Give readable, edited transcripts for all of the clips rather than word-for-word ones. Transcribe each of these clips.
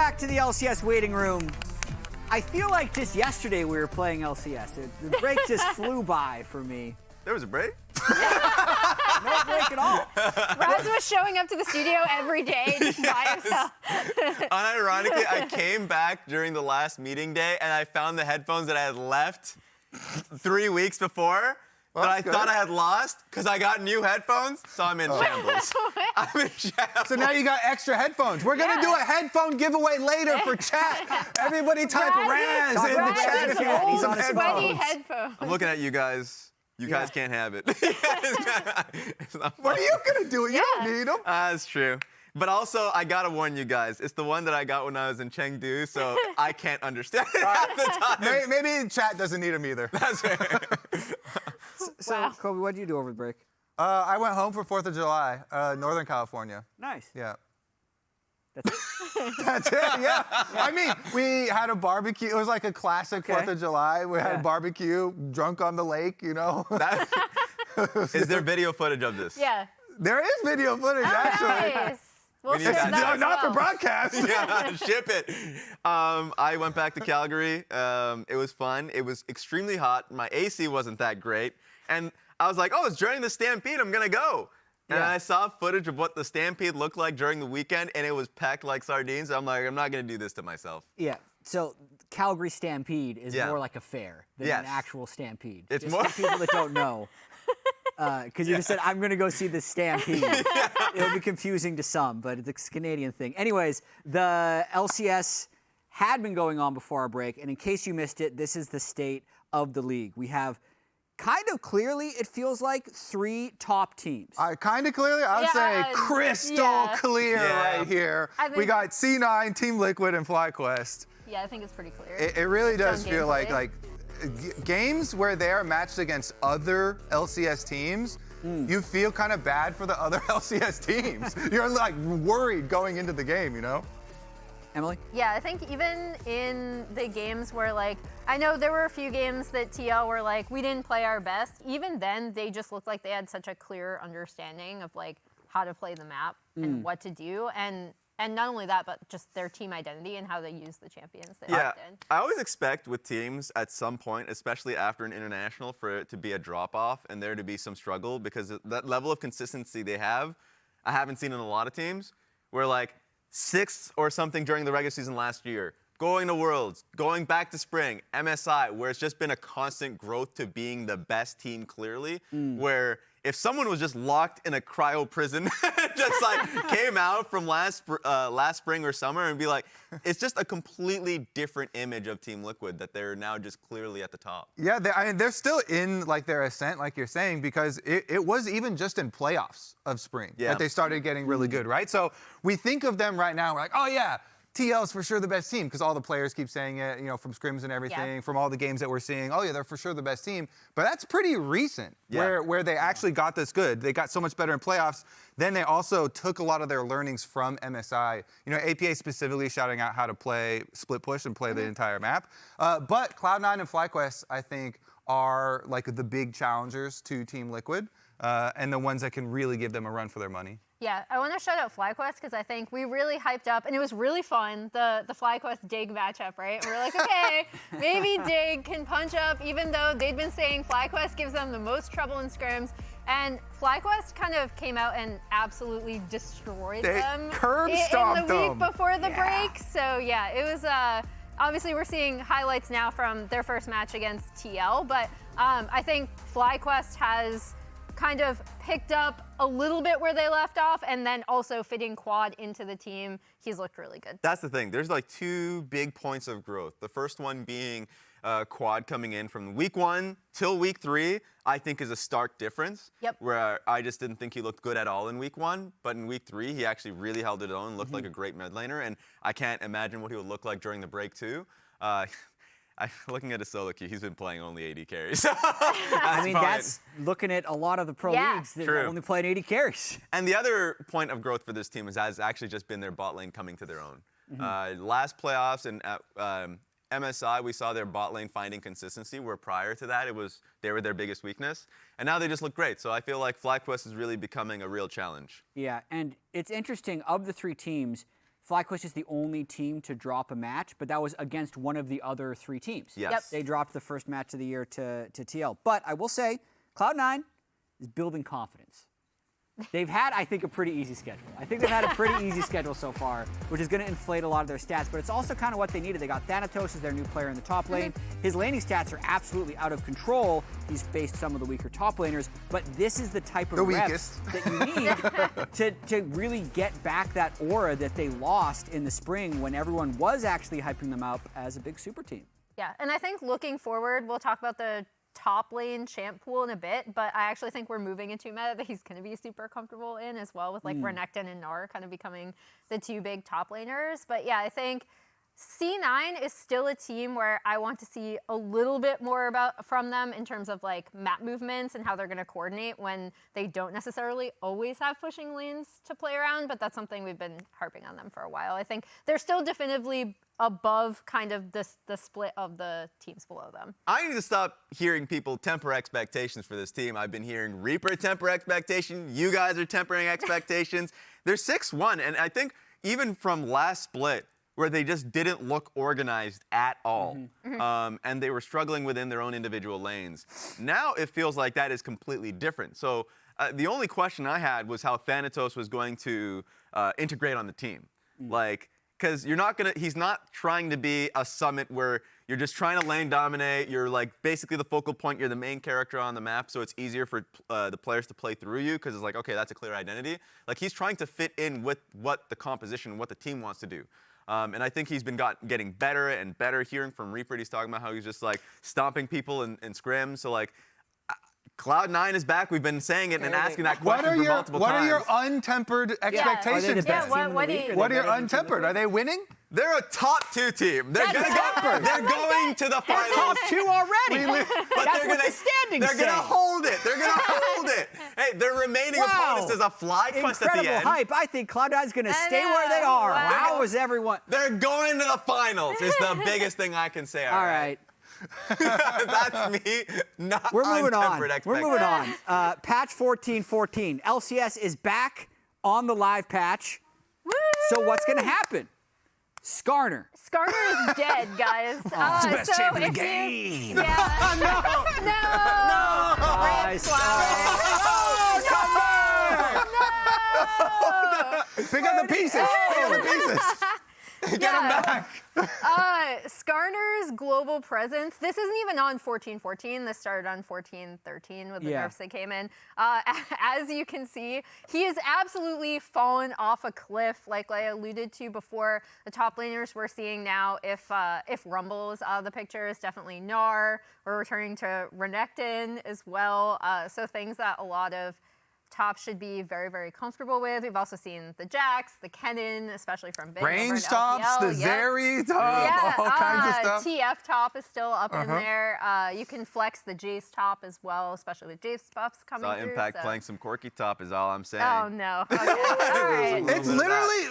back to the LCS waiting room. I feel like just yesterday we were playing LCS. The break just flew by for me. There was a break? No break at all. Raz was showing up to the studio every day just by himself. Unironically, I came back during the last meeting day and I found the headphones that I had left 3 weeks before. But I thought I had lost because I got new headphones, so I'm in shambles. I'm in shambles. So now you got extra headphones. We're going to do a headphone giveaway later for chat. Everybody type Raz in the chat if you want some sweaty headphones. headphones. I'm looking at you guys. You guys can't have it. What are you going to do? You don't need them. That's true. But also, I gotta warn you guys, it's the one that I got when I was in Chengdu, so I can't understand it at the time. Maybe chat doesn't need them either. That's fair. So, Kobe, what did you do over the break? I went home for 4th of July, Northern California. Nice. Yeah. That's it. That's it, yeah. I mean, we had a barbecue. It was like a classic 4th of July. We had a barbecue, drunk on the lake, you know. Is there video footage of this? Yeah. There is video footage, actually. Nice. We'll need share that. that as Not for well. broadcast. Yeah, ship it. I went back to Calgary. It was fun. It was extremely hot. My AC wasn't that great. And I was like, oh, it's during the Stampede. I'm going to go. And I saw footage of what the Stampede looked like during the weekend, and it was packed like sardines. I'm like, I'm not going to do this to myself. Yeah. So Calgary Stampede is more like a fair than an actual Stampede. It's just more for people that don't know. Because you just said, I'm going to go see the Stampede. It'll be confusing to some, but it's a Canadian thing. Anyways, the LCS had been going on before our break, and in case you missed it, this is the state of the league. We have kind of clearly, it feels like, 3 top teams. Kind of clearly, I would say crystal clear right here. We got C9, Team Liquid, and FlyQuest. Yeah, I think it's pretty clear. It really does Some feel gameplay. like games where they are matched against other LCS teams, you feel kind of bad for the other LCS teams. You're like worried going into the game, you know? Emily? Yeah, I think even in the games where, like, I know there were a few games that TL were like, we didn't play our best. Even then, they just looked like they had such a clear understanding of, like, how to play the map and what to do. And not only that, but just their team identity and how they use the champions they opt in. I always expect with teams at some point, especially after an international, for it to be a drop-off and there to be some struggle because that level of consistency they have, I haven't seen in a lot of teams. Where like 6th or something during the regular season last year, going to Worlds, going back to Spring, MSI, where it's just been a constant growth to being the best team clearly, where if someone was just locked in a cryo prison, just like came out from last spring or summer and be like, it's just a completely different image of Team Liquid that they're now just clearly at the top. Yeah, they're still in like their ascent, like you're saying, because it was even just in playoffs of spring that they started getting really good, right? So we think of them right now, we're like, oh yeah, TL's for sure the best team because all the players keep saying it, you know, from scrims and everything, from all the games that we're seeing. Oh yeah, they're for sure the best team. But that's pretty recent where they actually got this good. They got so much better in playoffs. Then they also took a lot of their learnings from MSI. You know, APA specifically shouting out how to play split push and play the entire map. But Cloud9 and FlyQuest, I think, are like the big challengers to Team Liquid and the ones that can really give them a run for their money. Yeah, I want to shout out FlyQuest because I think we really hyped up, and it was really fun, the FlyQuest Dig matchup, right? And we're like, okay, maybe Dig can punch up, even though they'd been saying FlyQuest gives them the most trouble in scrims. And FlyQuest kind of came out and absolutely destroyed them curb in stomped the week them. before the break. So yeah, it was, obviously we're seeing highlights now from their first match against TL, but I think FlyQuest has kind of picked up a little bit where they left off, and then also fitting Quad into the team. He's looked really good. That's the thing. There's like 2 big points of growth. The first one being Quad coming in from week 1 till week 3, I think is a stark difference. Yep. Where I just didn't think he looked good at all in week 1, but in week 3, he actually really held it on, looked like a great mid laner, and I can't imagine what he would look like during the break too. Looking at his solo queue, he's been playing only 80 carries. I mean, that's looking at a lot of the pro leagues that only played 80 carries. And the other point of growth for this team has actually just been their bot lane coming to their own. Last playoffs and at MSI, we saw their bot lane finding consistency, where prior to that, they were their biggest weakness. And now they just look great. So I feel like FlyQuest is really becoming a real challenge. Yeah, and it's interesting, of the 3 teams, FlyQuest is the only team to drop a match, but that was against one of the other 3 teams. Yes. Yep. They dropped the first match of the year to TL. But I will say, Cloud9 is building confidence. They've had, I think, a pretty easy schedule. I think they've had a pretty easy schedule so far, which is going to inflate a lot of their stats, but it's also kind of what they needed. They got Thanatos as their new player in the top lane. His laning stats are absolutely out of control. He's faced some of the weaker top laners, but this is the type of reps that you need to really get back that aura that they lost in the spring when everyone was actually hyping them up as a big super team. Yeah, and I think looking forward, we'll talk about the top lane champ pool in a bit, but I actually think we're moving into a meta that he's going to be super comfortable in as well, with like Renekton and Gnar kind of becoming the 2 big top laners. But yeah, I think C9 is still a team where I want to see a little bit more from them in terms of like map movements and how they're going to coordinate when they don't necessarily always have pushing lanes to play around, but that's something we've been harping on them for a while. I think they're still definitively above kind of the split of the teams below them. I need to stop hearing people temper expectations for this team. I've been hearing Reaper temper expectation. You guys are tempering expectations. They're 6-1, and I think even from last split, where they just didn't look organized at all, and they were struggling within their own individual lanes. Now it feels like that is completely different. So the only question I had was how Thanatos was going to integrate on the team. Like, because he's not trying to be a Summit where you're just trying to lane dominate. You're like basically the focal point. You're the main character on the map, so it's easier for the players to play through you because it's like, okay, that's a clear identity. Like, he's trying to fit in with what the composition, what the team wants to do. And I think he's been getting better and better. Hearing from Reaper, he's talking about how he's just like stomping people in scrims. So like, Cloud9 is back. We've been saying it and asking that question for multiple times. What are your untempered expectations? What are your untempered? Are they winning? They're a top 2 team. They're going to the finals. Top 2 already. But That's what the standings say. They're going to hold it. They're going to hold it. Hey, their remaining opponents is a fly quest at the end. Incredible hype. I think Cloud9's going to stay where they are. Wow. How is everyone? They're going to the finals. Is the biggest thing I can say. All right. That's me. Not We're moving on. untempered We're moving on. Patch 14.14. LCS is back on the live patch. Woo! So what's going to happen? Skarner. Skarner is dead, guys. It's the best champ in the game. game. Yeah. No. Rip Oh, Flower. No. Pick up the pieces. Pick up the pieces. Get them back. Skarner's global presence, this isn't even on 14.14. This started on 14.13 with the nerfs that came in. As you can see, he has absolutely fallen off a cliff, like I alluded to before. The top laners we're seeing now, if Rumble is out of the picture, is definitely Gnar. We're returning to Renekton as well. So things that a lot of tops should be very, very comfortable with. We've also seen the Jax, the Kennen, especially from Big range tops, the Zeri top, all kinds of stuff. TF top is still up in there. You can flex the Jace top as well, especially with Jace buffs coming Saw through. Impact playing some Corki top is all I'm saying. Oh, no. Okay. All right. It's literally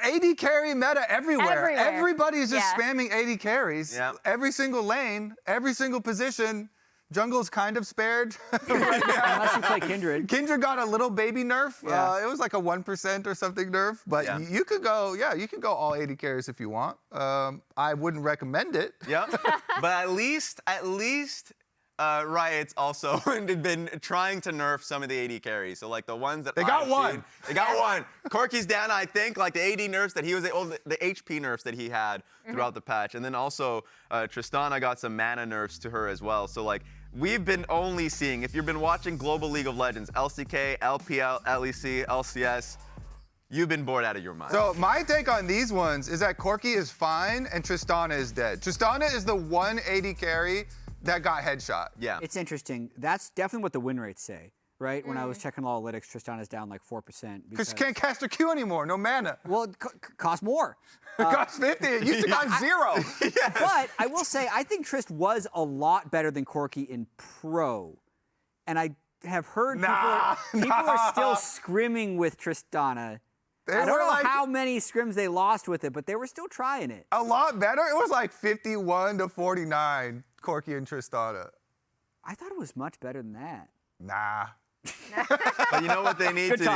AD carry meta everywhere. Everybody's just spamming AD carries. Yep. Every single lane, every single position. Jungle's kind of spared right now. Unless you play Kindred. Kindred got a little baby nerf. It was like a 1% or something nerf. But you could go, you can go all 80 carries if you want. I wouldn't recommend it. Yep. But at least Riot's also been trying to nerf some of the AD carries. So like the ones that They got one. They got one. Corki's down, I think, like the AD nerfs that he was, the HP nerfs that he had throughout the patch. And then also Tristana got some mana nerfs to her as well. So like, we've been only seeing, if you've been watching Global League of Legends, LCK, LPL, LEC, LCS, you've been bored out of your mind. So my take on these ones is that Corki is fine and Tristana is dead. Tristana is the one AD carry that got headshot. Yeah. It's interesting. That's definitely what the win rates say, right? When I was checking analytics, Tristana's down like 4%. Because she can't cast her Q anymore, no mana. Well, it costs more. It costs 50, it used to cost 0. But I will say, I think Trist was a lot better than Corki in Pro. And I have heard people are still scrimming with Tristana. I don't know how many scrims they lost with it, but they were still trying it. A lot better? It was like 51-49, Corki and Tristana. I thought it was much better than that. Nah. But you know what they need to do? This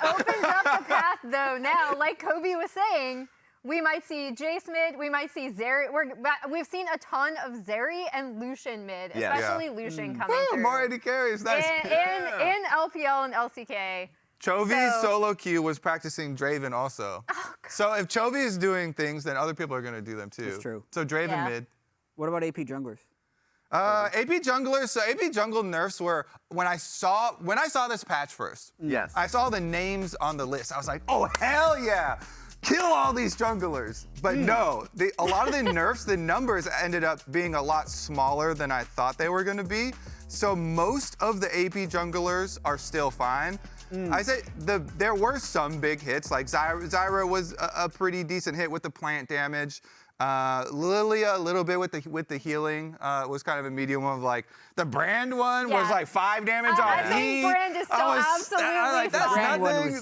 opens up the path, though. Now, like Kobe was saying, we might see Jace mid, we might see Zeri. We've seen a ton of Zeri and Lucian mid, especially Lucian coming through. More AD carries. Nice. In LPL and LCK. Chovy's solo queue was practicing Draven also. Oh, so if Chovy is doing things, then other people are going to do them too. That's true. So Draven mid. What about AP junglers? AP junglers. So AP jungle nerfs were when I saw this patch first. Yes. I saw the names on the list. I was like, oh hell yeah. Kill all these junglers. But no, a lot of the nerfs, the numbers ended up being a lot smaller than I thought they were going to be. So most of the AP junglers are still fine. I say there were some big hits, like Zyra was a pretty decent hit with the plant damage. Lilia a little bit with the healing was kind of a medium of like the Brand one was like 5 damage off I think Brand is still absolutely that's nothing.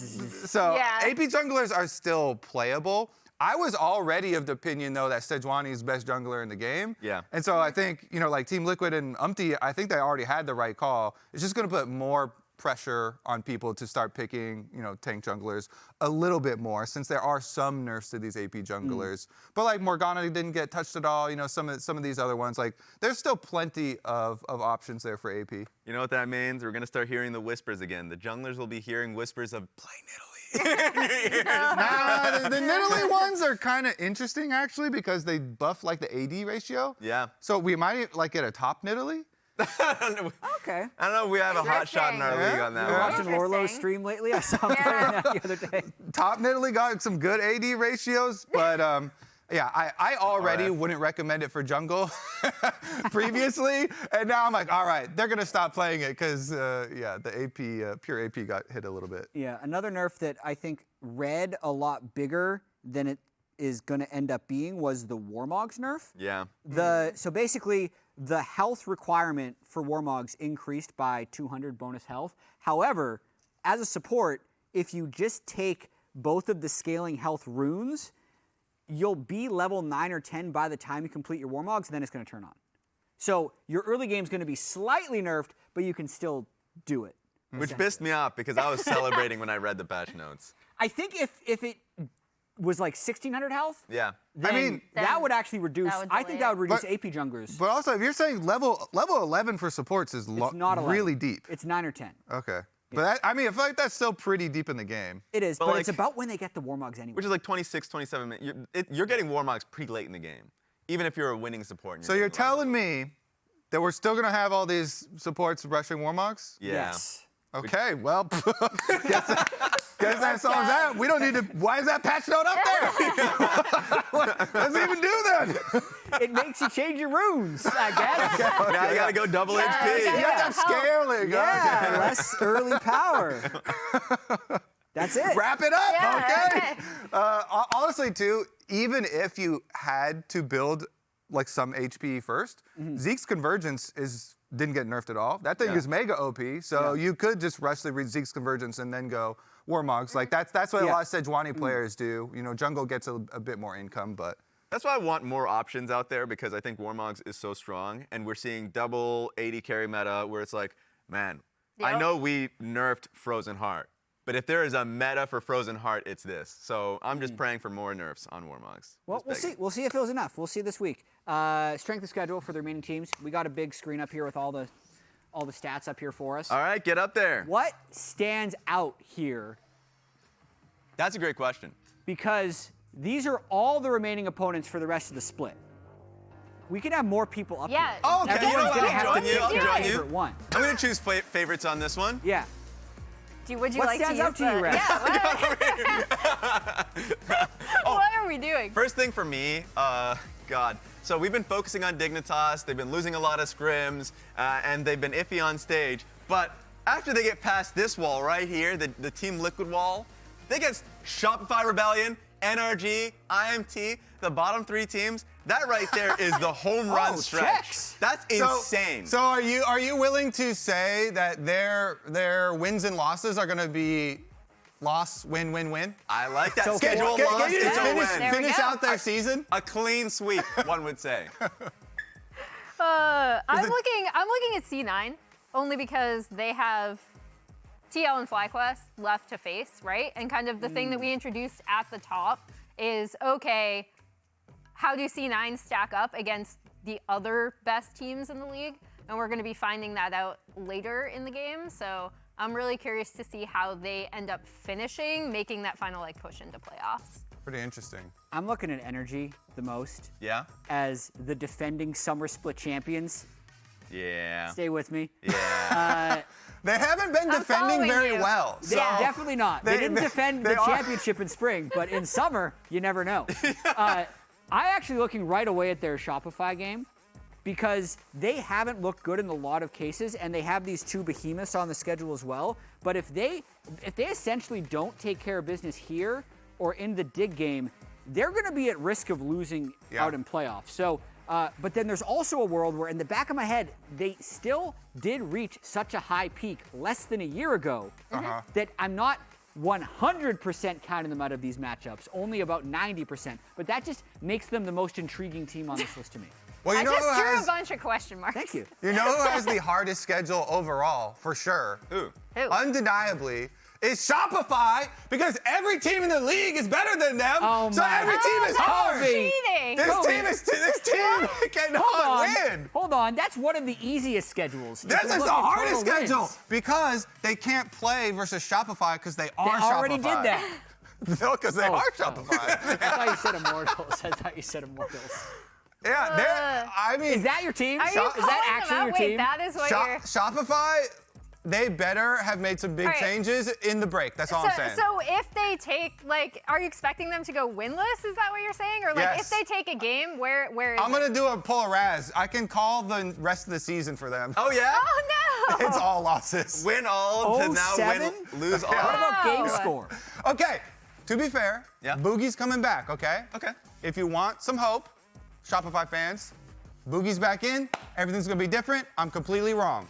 So Yeah. AP junglers are still playable. I was already of the opinion though that Sejuani is best jungler in the game. Yeah. And so I think like Team Liquid and UmTi, I think they already had the right call. It's just going to put more pressure on people to start picking, tank junglers a little bit more, since there are some nerfs to these AP junglers. But like Morgana didn't get touched at all. Some of these other ones, like there's still plenty of options there for AP. You know what that means? We're gonna start hearing the whispers again. The junglers will be hearing whispers of play Nidalee. Nah, the Nidalee ones are kind of interesting actually because they buff like the AD ratio. Yeah. So we might like get a top Nidalee. Okay. I don't know if we have a hot shot in our league on that Been one. watching Lorlo's stream lately. I saw him playing that the other day. Top Nidalee got some good AD ratios, but yeah, I already wouldn't recommend it for jungle previously, and now I'm like, all right, they're gonna stop playing it because the AP pure AP got hit a little bit. Yeah, another nerf that I think read a lot bigger than it is going to end up being was the Warmogs nerf. Yeah. So basically, the health requirement for Warmogs increased by 200 bonus health. However, as a support, if you just take both of the scaling health runes, you'll be level 9 or 10 by the time you complete your Warmogs, and then it's going to turn on. So your early game is going to be slightly nerfed, but you can still do it. Which pissed me off because I was celebrating when I read the patch notes. I think if it was like 1,600 health, Yeah. then that would actually reduce. that would I think that would reduce But- AP junglers. But also, if you're saying level 11 for supports is It's not 11. really deep. It's 9 or 10. Okay. But I feel like that's still pretty deep in the game. It is, But but like- it's about when they get the Warmogs anyway. Which is like 26, 27 minutes. You're getting Warmogs pretty late in the game, even if you're a winning support. And So you're getting Warmogs. telling me that we're still gonna have all these supports rushing Warmogs? Yeah. Yes. Okay, well, guess that solves that. We don't need to. Why is that patch note up there? Let's even do that. It makes you change your runes, I guess. Now you gotta go double HP. You have to have scaling. Yeah, Okay. less early power. That's it. Wrap it up. Yeah, Okay. Honestly, too, even if you had to build like some HP first, Zeke's Convergence didn't get nerfed at all. That thing is mega OP, so you could just rush the Zeke's Convergence and then go Warmogs. Like that's what a lot of Sejuani players do. Jungle gets a bit more income, but That's why I want more options out there because I think Warmogs is so strong, and we're seeing double 80 carry meta where it's like, man, I Yep. know we nerfed Frozen Heart, but if there is a meta for Frozen Heart, it's this. So I'm just praying for more nerfs on Warmogs. Well, Just we'll begging. see. We'll see if it was enough. We'll see this week. Strength of schedule for the remaining teams. We got a big screen up here with all the stats up here for us. All right, get up there. What stands out here? That's a great question. Because these are all the remaining opponents for the rest of the split. We can have more people up Yeah. here. Oh, okay. Everyone's I'll gonna have join you. I'll their join favorite you. one. I'm gonna choose favorites on this one. Yeah. Would you What like to stands use out to you, the- Red? Yeah. What are we doing? First thing for me, God. So we've been focusing on Dignitas. They've been losing a lot of scrims, and they've been iffy on stage. But after they get past this wall right here, the Team Liquid wall, they get Shopify Rebellion, NRG, IMT, the bottom 3 teams. That right there is the home run stretch. checks. That's insane. So are you willing to say that their wins and losses are going to be loss, win, win, win? I like that So schedule. can Loss you is just a finish, win. There we finish go. out their season? A clean sweep, one would say. I'm looking at C9. only because they have TL and FlyQuest left to face, right? And kind of the thing that we introduced at the top is, okay, how do C9 stack up against the other best teams in the league? And we're going to be finding that out later in the game. So I'm really curious to see how they end up finishing, making that final push into playoffs. Pretty interesting. I'm looking at Energy the most. Yeah? As the defending Summer Split champions. Yeah. Stay with me. Yeah. They haven't been defending very well. So Definitely not. They didn't defend the championship in spring, but in summer, you never know. I actually looking right away at their Shopify game because they haven't looked good in a lot of cases, and they have these 2 behemoths on the schedule as well. But if they essentially don't take care of business here or in the Dig game, they're going to be at risk of losing out in playoffs. So, but then there's also a world where in the back of my head, they still did reach such a high peak less than a year ago that I'm not 100% counting them out of these matchups, only about 90%. But that just makes them the most intriguing team on this list to me. Well, I just drew a bunch of question marks. Thank you. You know who has the hardest schedule overall, for sure? Who? Undeniably, is Shopify, because every team in the league is better than them. So every team is hard. Cheating. This team cannot win. Hold on. That's one of the easiest schedules. This is the hardest schedule because they can't play versus Shopify because they are Shopify. They already did that. No, because they are Shopify. I thought you said Immortals. Yeah, I mean, is that your team? Are you is that actually your team? Wait, that is what you're... Shopify, they better have made some big changes in the break. That's all I'm saying. So if they take, are you expecting them to go winless? Is that what you're saying? Or if they take a game, where is I'm going to do a pull Raz. I can call the rest of the season for them. Oh, yeah? Oh, no. It's all losses. Win all to now lose all. What about game score? Okay, to be fair, Yeah. Boogie's coming back, okay? Okay. If you want some hope, Shopify fans, Boogie's back in, everything's gonna be different. I'm completely wrong.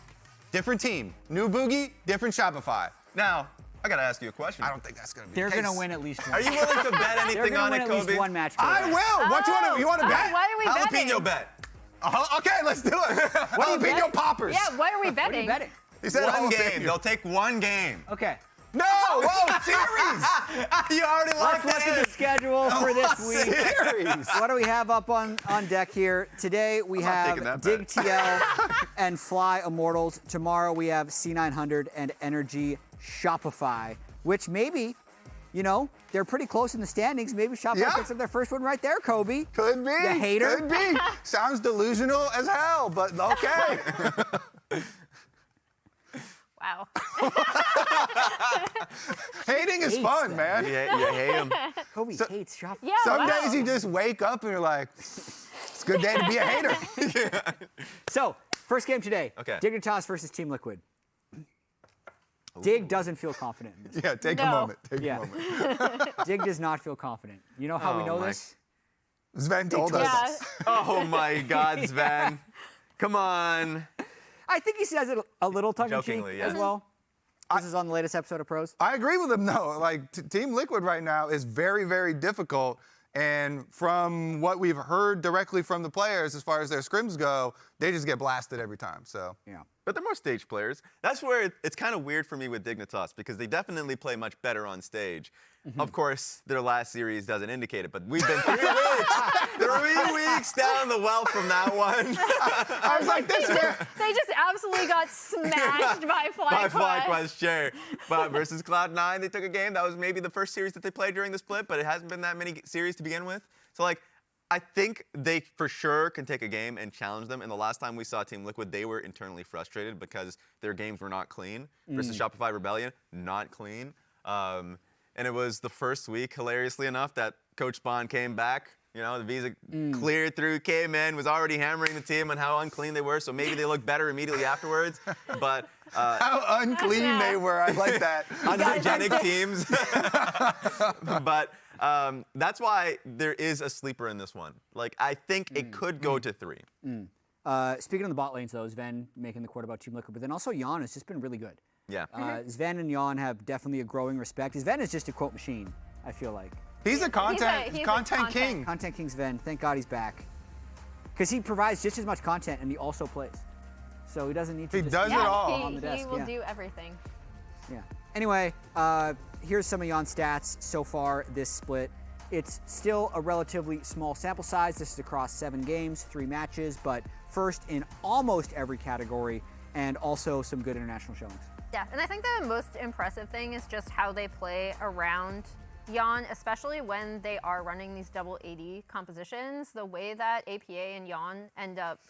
Different team. New Boogie, different Shopify. Now, I gotta ask you a question. I don't think that's gonna be They're the case. going to win at least one. Are you willing to bet They're anything going to on win it, at Kobe? least one match. I will. What you want to bet? What are we betting? Jalapeno bet. Okay, let's do it. Jalapeno poppers. Yeah, what are we betting? What are you betting? He said One jalapeno. game. They'll take one game. Okay. No, whoa, series. You already Let's locked look it at in. the schedule for this week. Series. What do we have up on deck here? Today we not taking have that Dig bet. TL and Fly Immortals. Tomorrow we have C900 and Energy Shopify, which maybe, they're pretty close in the standings. Maybe Shopify picks up their first one right there, Kobe. Could be. You hater. Could be. Sounds delusional as hell, but okay. Wow. Hating is Hates fun, that. man. You hate him. Kobe hates Shopify. Yeah, Some wow. days you just wake up and you're like, it's a good day to be a hater. So, first game today. Okay. Dignitas versus Team Liquid. Dig doesn't feel confident in this. Yeah, take a No. moment. Take Yeah. a moment. Dig does not feel confident. You know how we Oh know my- this? Sven told us. Yeah. Oh my God, Zven. Come on. I think he says it a little tongue-in-cheek Jokingly, yeah. as well. This is on the latest episode of Pros. I agree with him, though. Like, Team Liquid right now is very, very difficult. And from what we've heard directly from the players, as far as their scrims go, they just get blasted every time. So, Yeah. But they're more stage players. That's where it's kind of weird for me with Dignitas because they definitely play much better on stage. Of course, their last series doesn't indicate it, but we've been 3 weeks, 3 weeks down the well from that one. I was like, this man. They just absolutely got smashed by By FlyQuest. FlyQuest, sure. But versus Cloud9, they took a game. That was maybe the first series that they played during the split, but it hasn't been that many series to begin with. So, I think they for sure can take a game and challenge them. And the last time we saw Team Liquid, they were internally frustrated because their games were not clean. Versus Shopify Rebellion, not clean. And it was the first week, hilariously enough, that Coach Spawn came back. The visa cleared through, came in, was already hammering the team on how unclean they were. So maybe they looked better immediately afterwards. But How unclean they were. I like that. unhygienic teams. But that's why there is a sleeper in this one. I think it could go to 3. Speaking of the bot lanes, though, Zven making the quote about Team Liquid, but then also Yeon has just been really good. Yeah. Zven and Yeon have definitely a growing respect. Zven is just a quote machine, I feel like. He's a content king. Content King Zven. Thank God he's back. Because he provides just as much content and he also plays. so he doesn't need to. He just does be it Yeah, all. on the desk, he will yeah. do everything. Yeah. Anyway, here's some of Yeon's stats so far this split. It's still a relatively small sample size. This is across 7 games, 3 matches, but first in almost every category, and also some good international showings. Yeah, and I think the most impressive thing is just how they play around Yeon, especially when they are running these double AD compositions. The way that APA and Yeon end up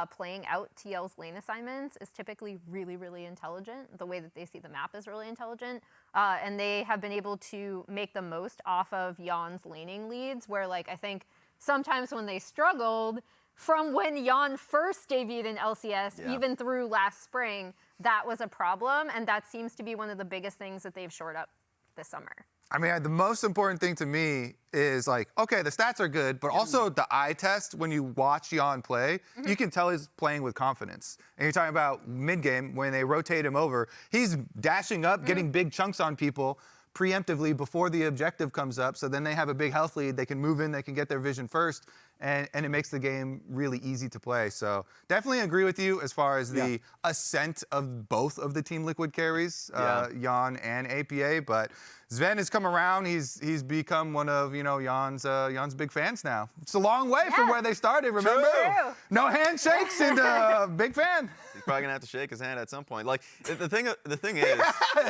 playing out TL's lane assignments is typically really, really intelligent. The way that they see the map is really intelligent. And they have been able to make the most off of Yeon's laning leads, where like I think sometimes when they struggled, from when Yeon first debuted in LCS, even through last spring, that was a problem. And that seems to be one of the biggest things that they've shored up this summer. I mean, the most important thing to me is like, okay, the stats are good, but also the eye test when you watch Yeon play, you can tell he's playing with confidence. And you're talking about mid-game, when they rotate him over, he's dashing up, getting big chunks on people preemptively before the objective comes up, so then they have a big health lead, they can move in, they can get their vision first, and it makes the game really easy to play. So definitely agree with you as far as the ascent of both of the Team Liquid carries, Yeon and APA, but Zven has come around. He's become one of Yeon's big fans now. It's a long way from where they started. Remember, no handshakes and big fan. He's probably gonna have to shake his hand at some point. Like the thing is,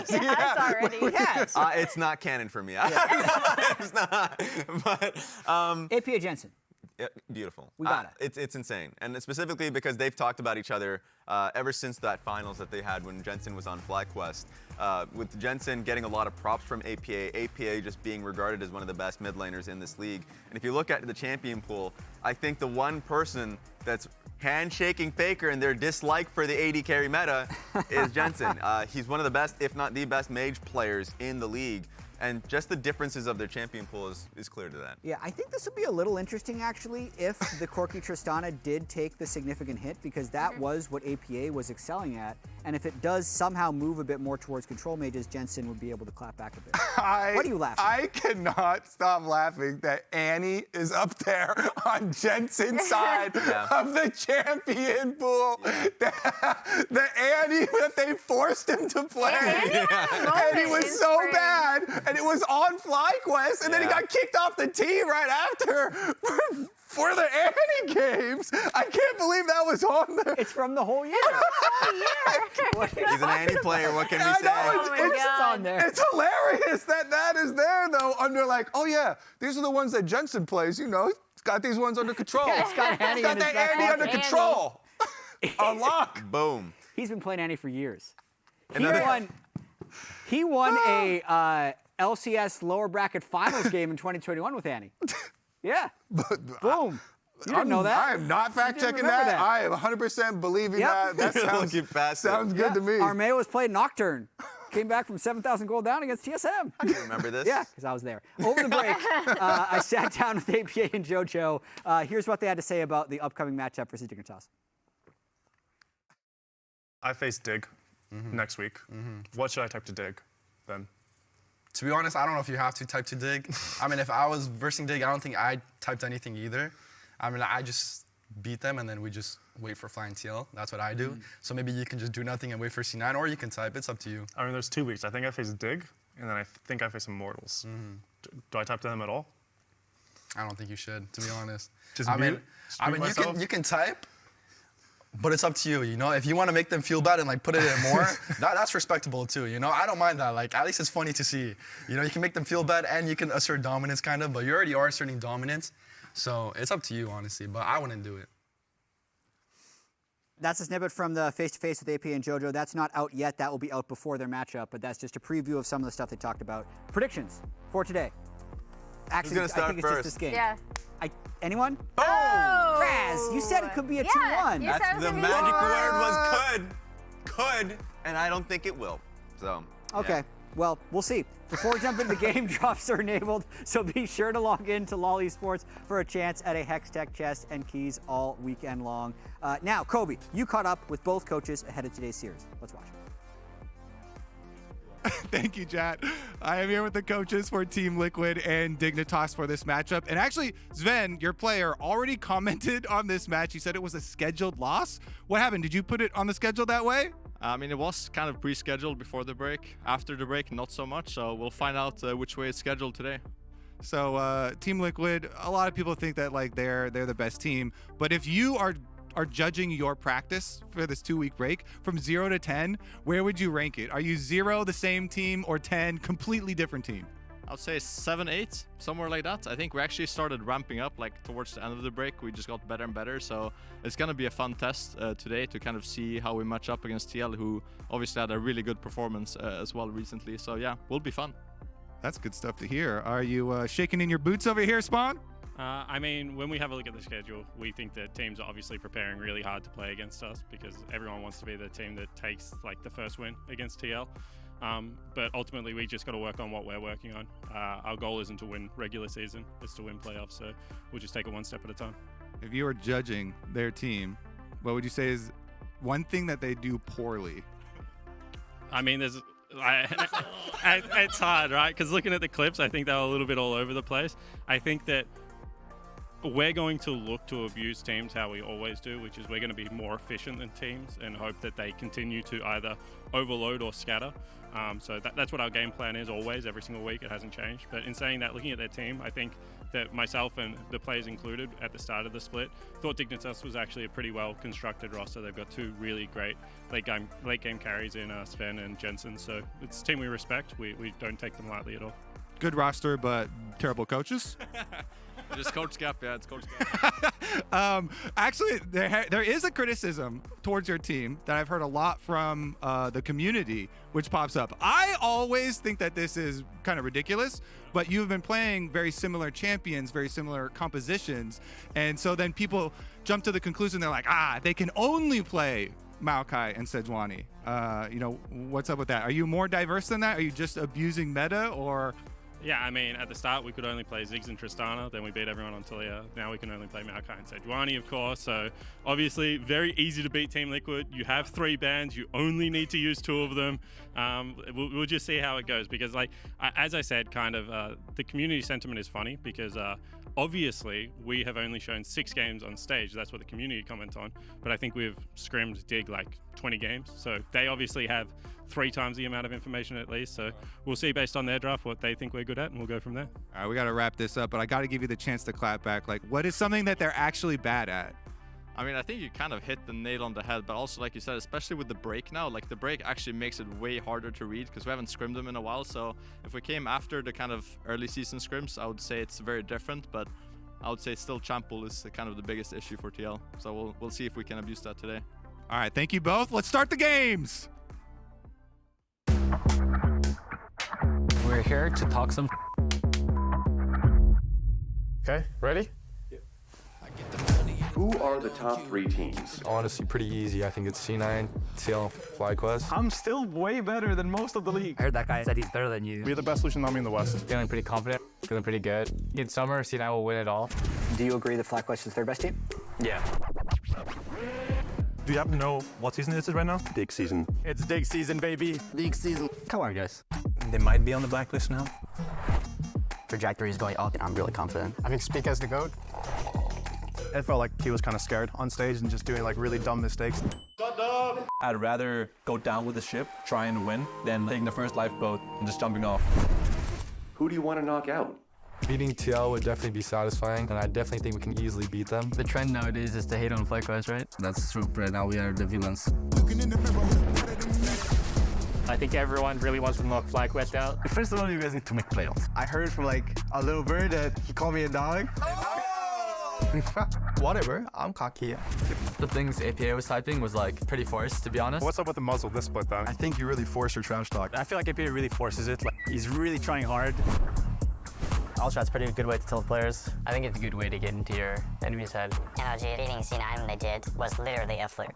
Yes, already. Yes. it's not canon for me. It's not. But APA Jensen. yeah, beautiful. We got it. It's insane, and specifically because they've talked about each other ever since that finals that they had when Jensen was on FlyQuest. With Jensen getting a lot of props from APA just being regarded as one of the best mid laners in this league. And if you look at the champion pool, I think the one person that's handshaking Faker in their dislike for the AD carry meta is Jensen. He's one of the best, if not the best, mage players in the league. And just the differences of their champion pool is clear to that. Yeah, I think this would be a little interesting, actually, if the Corki Tristana did take the significant hit, because that was what APA was excelling at. And if it does somehow move a bit more towards control mages, Jensen would be able to clap back a bit. What are you laughing I cannot stop laughing that Annie is up there on Jensen's side of the champion pool. The Annie that they forced him to play. And he was so bad. And it was on FlyQuest, and then he got kicked off the team right after for the Annie games. I can't believe that was on there. It's from the whole year. He's an Annie player. What can we I say? know, It's on there. It's hilarious that is there, though, under like, oh yeah, these are the ones that Jensen plays, you know. He's got these ones under control. Yeah, he's got Annie He's got in his that back Annie pocket. under control. Unlock. Boom. He's been playing Annie for years. Another- He won a LCS lower bracket finals game in 2021 with Annie. Yeah. Boom. You didn't know that? I am not fact checking remember that. that. I am 100% believing Yep. that. That sounds, Look past it. sounds good to me. Armeo was playing Nocturne. Came back from 7,000 gold down against TSM. I can remember this. Yeah, because I was there. Over the break, I sat down with APA and JoJo. Here's what they had to say about the upcoming matchup versus Dignitas. I face Dig next week. What should I type to Dig then? To be honest, I don't know if you have to type to Dig. I mean, if I was versing Dig, I don't think I typed anything either. I mean, I just beat them and then we just wait for flying TL. That's what I do. So maybe you can just do nothing and wait for C9, or you can type. It's up to you. I mean, there's 2 weeks. I think I face Dig, and then I think I face Immortals. Do I type to them at all? I don't think you should, to be honest. Just I mute? mean, Mute myself? you can type, but it's up to you. You know, if you want to make them feel bad and like put it in more, that's respectable too. You know, I don't mind that. Like, at least it's funny to see. You know, you can make them feel bad and you can assert dominance kind of, but you already are asserting dominance. So it's up to you, honestly. But I wouldn't do it. That's a snippet from the face-to-face with AP and JoJo. That's not out yet. That will be out before their matchup, but that's just a preview of some of the stuff they talked about. Predictions for today. Actually, gonna start I think it's just first? this game. Yeah. Anyone? Boom! Raz, you said it could be a 2-1. Yeah, you said it That's was the gonna be magic one. word was could, and I don't think it will. So. Okay, yeah. well, we'll see. Before we jump into the game, drops are enabled, so be sure to log in to LoL Esports for a chance at a Hex Tech chest and keys all weekend long. Now, Kobe, you caught up with both coaches ahead of today's series. Let's watch. Thank you, Jatt. I am here with the coaches for Team Liquid and Dignitas for this matchup. And actually, Zven, your player, already commented on this match. He said it was a scheduled loss. What happened? Did you put it on the schedule that way? I mean, it was kind of pre-scheduled before the break. After the break, not so much. So we'll find out which way it's scheduled today. So Team Liquid, a lot of people think that like they're the best team. But if you are judging your practice for this 2-week break from 0 to 10, where would you rank it? Are you 0, the same team, or 10, completely different team? I would say 7, 8, somewhere like that. I think we actually started ramping up like towards the end of the break. We just got better and better. So it's going to be a fun test today to kind of see how we match up against TL, who obviously had a really good performance as well recently. So yeah, will be fun. That's good stuff to hear. Are you shaking in your boots over here, Spawn? I mean, when we have a look at the schedule, we think that teams are obviously preparing really hard to play against us because everyone wants to be the team that takes like the first win against TL. But ultimately, we just got to work on what we're working on. Our goal isn't to win regular season, it's to win playoffs. So we'll just take it one step at a time. If you were judging their team, what would you say is one thing that they do poorly? I mean, it's hard, right? Because looking at the clips, I think they were a little bit all over the place. I think that we're going to look to abuse teams how we always do, which is we're going to be more efficient than teams and hope that they continue to either overload or scatter. So that's what our game plan is always, every single week. It hasn't changed. But in saying that, looking at their team, I think that myself and the players included at the start of the split thought Dignitas was actually a pretty well constructed roster. They've got 2 really great late game carries in Zven and Jensen. So it's a team we respect. We don't take them lightly at all. Good roster, but terrible coaches. Just coach gap, yeah, it's coach gap. Actually, there is a criticism towards your team that I've heard a lot from the community, which pops up. I always think that this is kind of ridiculous, but you've been playing very similar champions, very similar compositions, and so then people jump to the conclusion, they're like, they can only play Maokai and Sejuani. What's up with that? Are you more diverse than that? Are you just abusing meta, or? Yeah, I mean, at the start, we could only play Ziggs and Tristana. Then we beat everyone on Talia. Now we can only play Maokai and Sejuani, of course. So, obviously, very easy to beat Team Liquid. You have 3 bans. You only need to use 2 of them. We'll just see how it goes. Because, as I said, kind of, the community sentiment is funny because obviously, we have only shown 6 games on stage. That's what the community comment on. But I think we've scrimmed Dig 20 games. So they obviously have 3 times the amount of information at least. So we'll see based on their draft what they think we're good at, and we'll go from there. All right, we got to wrap this up, but I got to give you the chance to clap back. What is something that they're actually bad at? I mean, I think you kind of hit the nail on the head, but also, like you said, especially with the break now, the break actually makes it way harder to read because we haven't scrimmed them in a while. So if we came after the kind of early season scrims, I would say it's very different, but I would say still champ pool is kind of the biggest issue for TL. So we'll see if we can abuse that today. All right, thank you both. Let's start the games. We're here to talk some. Okay, ready? Who are the top 3 teams? Honestly, pretty easy. I think it's C9, TL, FlyQuest. I'm still way better than most of the league. I heard that guy said he's better than you. We're the best solution army in the West. Feeling pretty confident, feeling pretty good. In summer, C9 will win it all. Do you agree that FlyQuest is their best team? Yeah. Do you happen to know what season is it right now? Dig season. It's dig season, baby. League season. Come on, guys. They might be on the blacklist now. Trajectory is going up, and I'm really confident. I think Spica is the GOAT. It felt like he was kind of scared on stage and just doing really dumb mistakes. I'd rather go down with the ship, try and win, than taking the first lifeboat and just jumping off. Who do you want to knock out? Beating TL would definitely be satisfying, and I definitely think we can easily beat them. The trend nowadays is to hate on FlyQuest, right? That's true. Right now we are the villains. I think everyone really wants to knock FlyQuest out. First of all, you guys need to make playoffs. I heard from a little bird that he called me a dog. Whatever, I'm cocky. The things APA was typing was pretty forced, to be honest. What's up with the muzzle this split, though? I think you really forced your trash talk. I feel like APA really forces it. He's really trying hard. Ultrat's pretty good way to tell players. I think it's a good way to get into your enemy's head. NRG beating C9 legit was literally a fluke.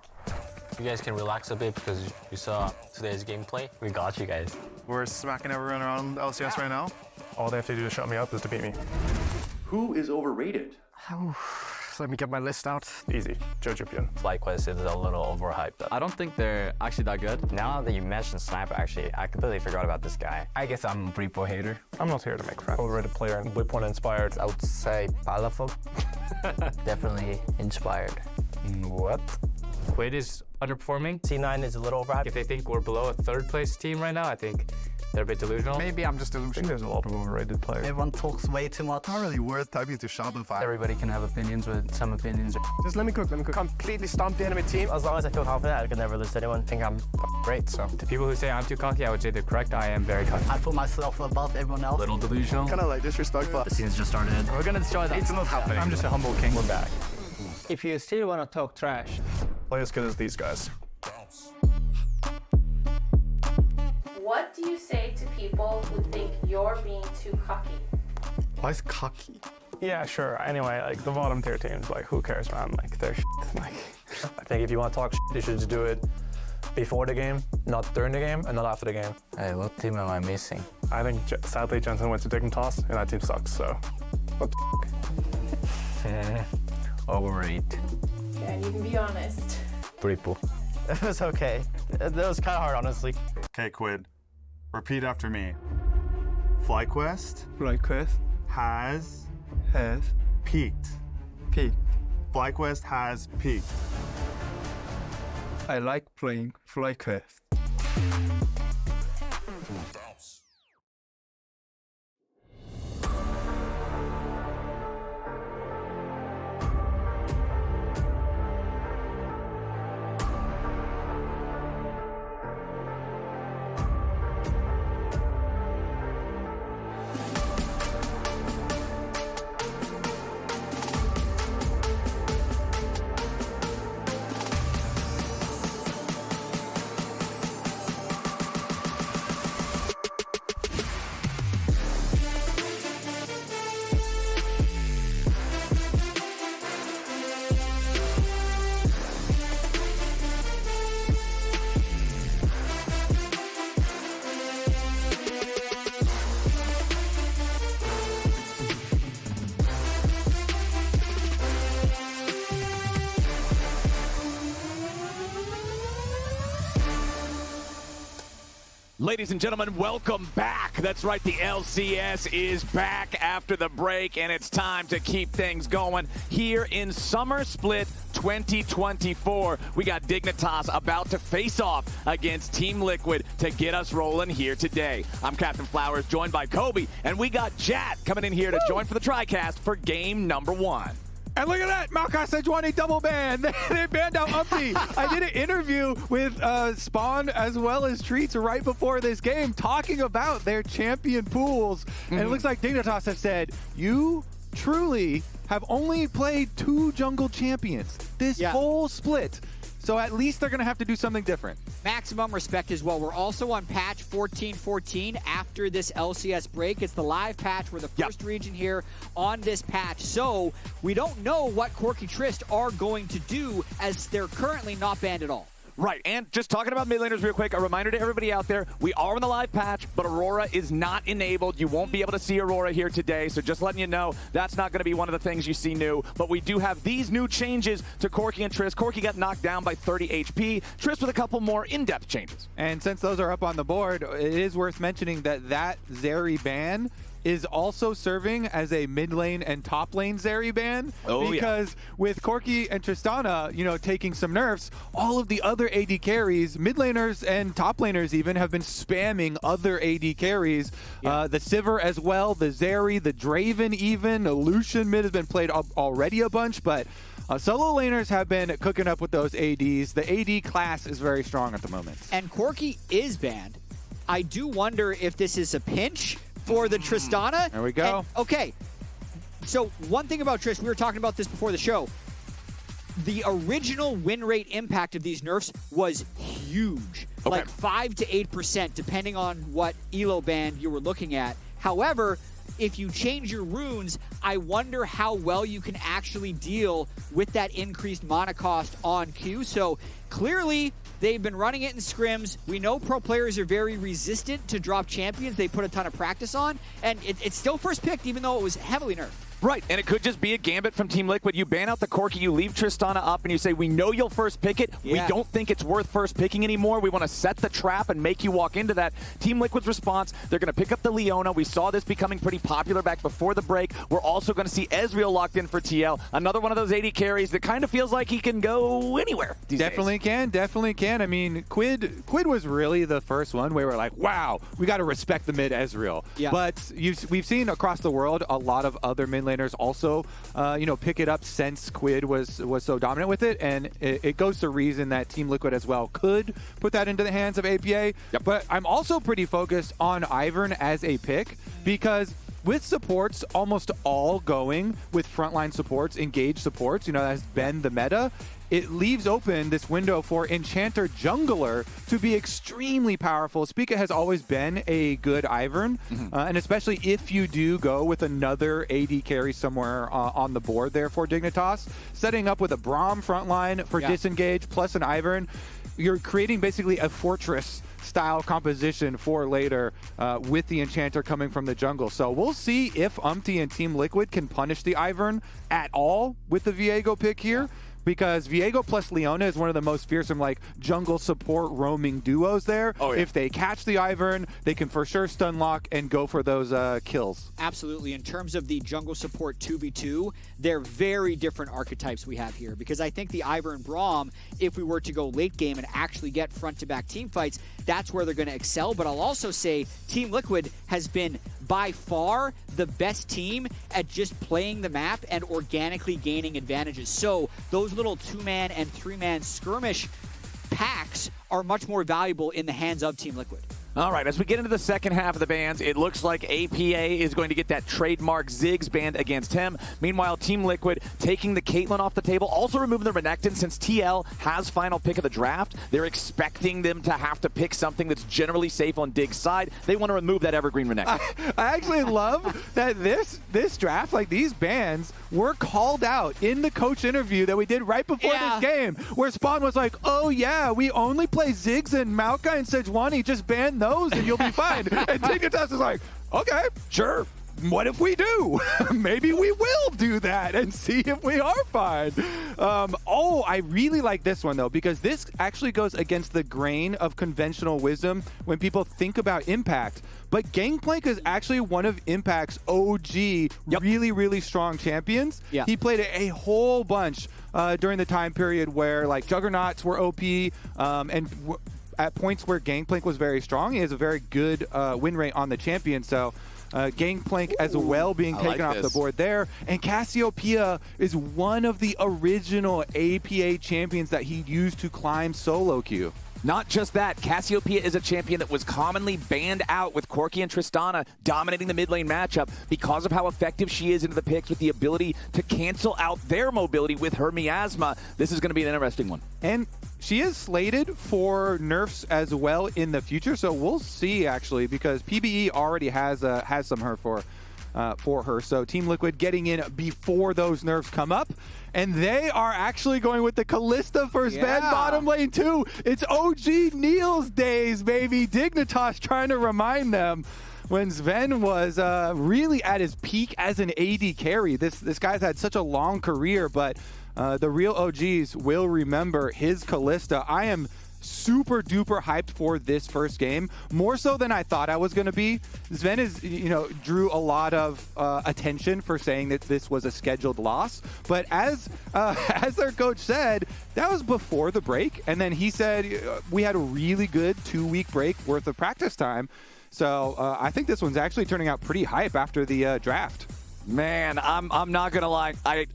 You guys can relax a bit because you saw today's gameplay. We got you guys. We're smacking everyone around LCS right now. All they have to do to shut me up is to beat me. Who is overrated? let me get my list out. Easy, JoJo. FlyQuest is a little overhyped. I don't think they're actually that good. Now that you mentioned Sniper, actually, I completely forgot about this guy. I guess I'm a Reaper hater. I'm not here to make friends. Overrated player and Whip 1 inspired. I would say Palafok. Definitely inspired. What? Quid is underperforming. C9 is a little overhyped. If they think we're below a third place team right now, I think they're a bit delusional. Maybe I'm just delusional. I think there's a lot of overrated players. Everyone talks way too much. Not really worth typing to Shopify. Everybody can have opinions, but some opinions are... Just let me cook. Completely stomp the enemy team. As long as I feel confident, I could never lose to anyone. I think I'm great, so. To people who say I'm too cocky, I would say they're correct. I am very cocky. I put myself above everyone else. Little delusional. Kind of like disrespectful. The season's just started. We're gonna destroy that. It's not happening. I'm just a humble king. We're back. If you still want to talk trash, Play as good as these guys. What do you say to people who think you're being too cocky? Why is cocky? Yeah, sure. Anyway, like the bottom tier teams, like who cares, man? Like they're shit. Like, I think if you want to talk shit, you should just do it before the game, not during the game, and not after the game. Hey, what team am I missing? I think sadly Jensen went to Dignitas, and that team sucks. So, what the Overrated. Yeah, and you can be honest. Triple. It was okay. That was kind of hard, honestly. Okay, Quid. Repeat after me. FlyQuest has peaked. FlyQuest has peaked. I like playing FlyQuest. Ladies and gentlemen, welcome back. That's right, the LCS is back after the break, and it's time to keep things going here in Summer Split 2024. We got Dignitas about to face off against Team Liquid to get us rolling here today. I'm Captain Flowers, joined by Kobe, and we got Jatt coming in here to join for the TriCast for game number 1. And look at that, Maokai Sejuani double ban. They banned out UmTi. I did an interview with Spawn as well as Treats right before this game talking about their champion pools. And it looks like Dignitas have said, you truly have only played 2 jungle champions this whole split. So at least they're going to have to do something different. Maximum respect as well. We're also on patch 14.14 after this LCS break. It's the live patch. We're the first region here on this patch. So we don't know what Corki Trist are going to do as they're currently not banned at all. Right, and just talking about mid laners real quick, a reminder to everybody out there, we are in the live patch, but Aurora is not enabled. You won't be able to see Aurora here today, so just letting you know, that's not going to be one of the things you see new. But we do have these new changes to Corki and Trist. Corki got knocked down by 30 HP, Trist with a couple more in-depth changes. And since those are up on the board, it is worth mentioning that that Zeri ban is also serving as a mid lane and top lane Zeri ban. Because with Corki and Tristana, you know, taking some nerfs, all of the other AD carries, mid laners and top laners even, have been spamming other AD carries. The Sivir as well, the Zeri, the Draven even, Lucian mid has been played already a bunch, but solo laners have been cooking up with those ADs. The AD class is very strong at the moment. And Corki is banned. I do wonder if this is a pinch for the Tristana. There we go. And, okay, so one thing about Trist, we were talking about this before the show. The original win rate impact of these nerfs was huge, like 5 to 8%, depending on what elo band you were looking at. However, if you change your runes, I wonder how well you can actually deal with that increased mana cost on Q. So clearly, they've been running it in scrims. We know pro players are very resistant to drop champions they put a ton of practice on, and it's still first picked even though it was heavily nerfed. Right, and it could just be a gambit from Team Liquid. You ban out the Corki, you leave Tristana up, and you say, we know you'll first pick it. Yeah. We don't think it's worth first picking anymore. We want to set the trap and make you walk into that. Team Liquid's response, they're going to pick up the Leona. We saw this becoming pretty popular back before the break. We're also going to see Ezreal locked in for TL. Another one of those 80 carries that kind of feels like he can go anywhere these days. Definitely can. I mean, Quid was really the first one where we're like, wow, we got to respect the mid Ezreal. Yeah. But we've seen across the world a lot of other mid laners also, pick it up since Quid was so dominant with it, and it goes to reason that Team Liquid as well could put that into the hands of APA. Yep. But I'm also pretty focused on Ivern as a pick because with supports almost all going with frontline supports, engaged supports, that has been the meta. It leaves open this window for Enchanter Jungler to be extremely powerful. Spica has always been a good Ivern, and especially if you do go with another AD carry somewhere on the board there for Dignitas, setting up with a Braum frontline for disengage plus an Ivern, you're creating basically a fortress style composition for later with the Enchanter coming from the jungle. So we'll see if UmTi and Team Liquid can punish the Ivern at all with the Viego pick here. Because Viego plus Leona is one of the most fearsome jungle support roaming duos there. Oh, yeah. If they catch the Ivern, they can for sure stun lock and go for those kills. Absolutely. In terms of the jungle support 2v2, they're very different archetypes we have here. Because I think the Ivern Braum, if we were to go late game and actually get front-to-back team fights, that's where they're going to excel. But I'll also say Team Liquid has been by far the best team at just playing the map and organically gaining advantages. So those little 2-man and 3-man skirmish packs are much more valuable in the hands of Team Liquid. All right, as we get into the second half of the bans, it looks like APA is going to get that trademark Ziggs banned against him. Meanwhile, Team Liquid taking the Caitlyn off the table, also removing the Renekton since TL has final pick of the draft. They're expecting them to have to pick something that's generally safe on Dig's side. They want to remove that evergreen Renekton. I actually love that this draft, these bans, were called out in the coach interview that we did right before this game, where Spawn was like, oh yeah, we only play Ziggs and Maokai and Sejuani, just ban those and you'll be fine. And Dignitas is like, okay, sure. What if we do? Maybe we will do that and see if we are fine. I really like this one, though, because this actually goes against the grain of conventional wisdom when people think about Impact. But Gangplank is actually one of Impact's OG, really, really strong champions. Yeah. He played a whole bunch during the time period where, Juggernauts were OP, and at points where Gangplank was very strong, he has a very good win rate on the champion. So Gangplank as well being taken off the board there. And Cassiopeia is one of the original APA champions that he used to climb solo queue. Not just that, Cassiopeia is a champion that was commonly banned out with Corki and Tristana dominating the mid lane matchup because of how effective she is into the picks with the ability to cancel out their mobility with her miasma. This is going to be an interesting one. And she is slated for nerfs as well in the future, so we'll see actually, because PBE already has some her for her. So Team Liquid getting in before those nerfs come up. And they are actually going with the Kalista for Zven bottom lane too. It's OG Neil's days, baby. Dignitas trying to remind them when Zven was really at his peak as an AD carry. This guy's had such a long career, but the real OGs will remember his Kalista. I am super duper hyped for this first game, more so than I thought I was going to be. Zven is, drew a lot of attention for saying that this was a scheduled loss, but as their coach said, that was before the break, and then he said we had a really good 2-week break worth of practice time. So I think this one's actually turning out pretty hype after the draft. Man, I'm not gonna lie. I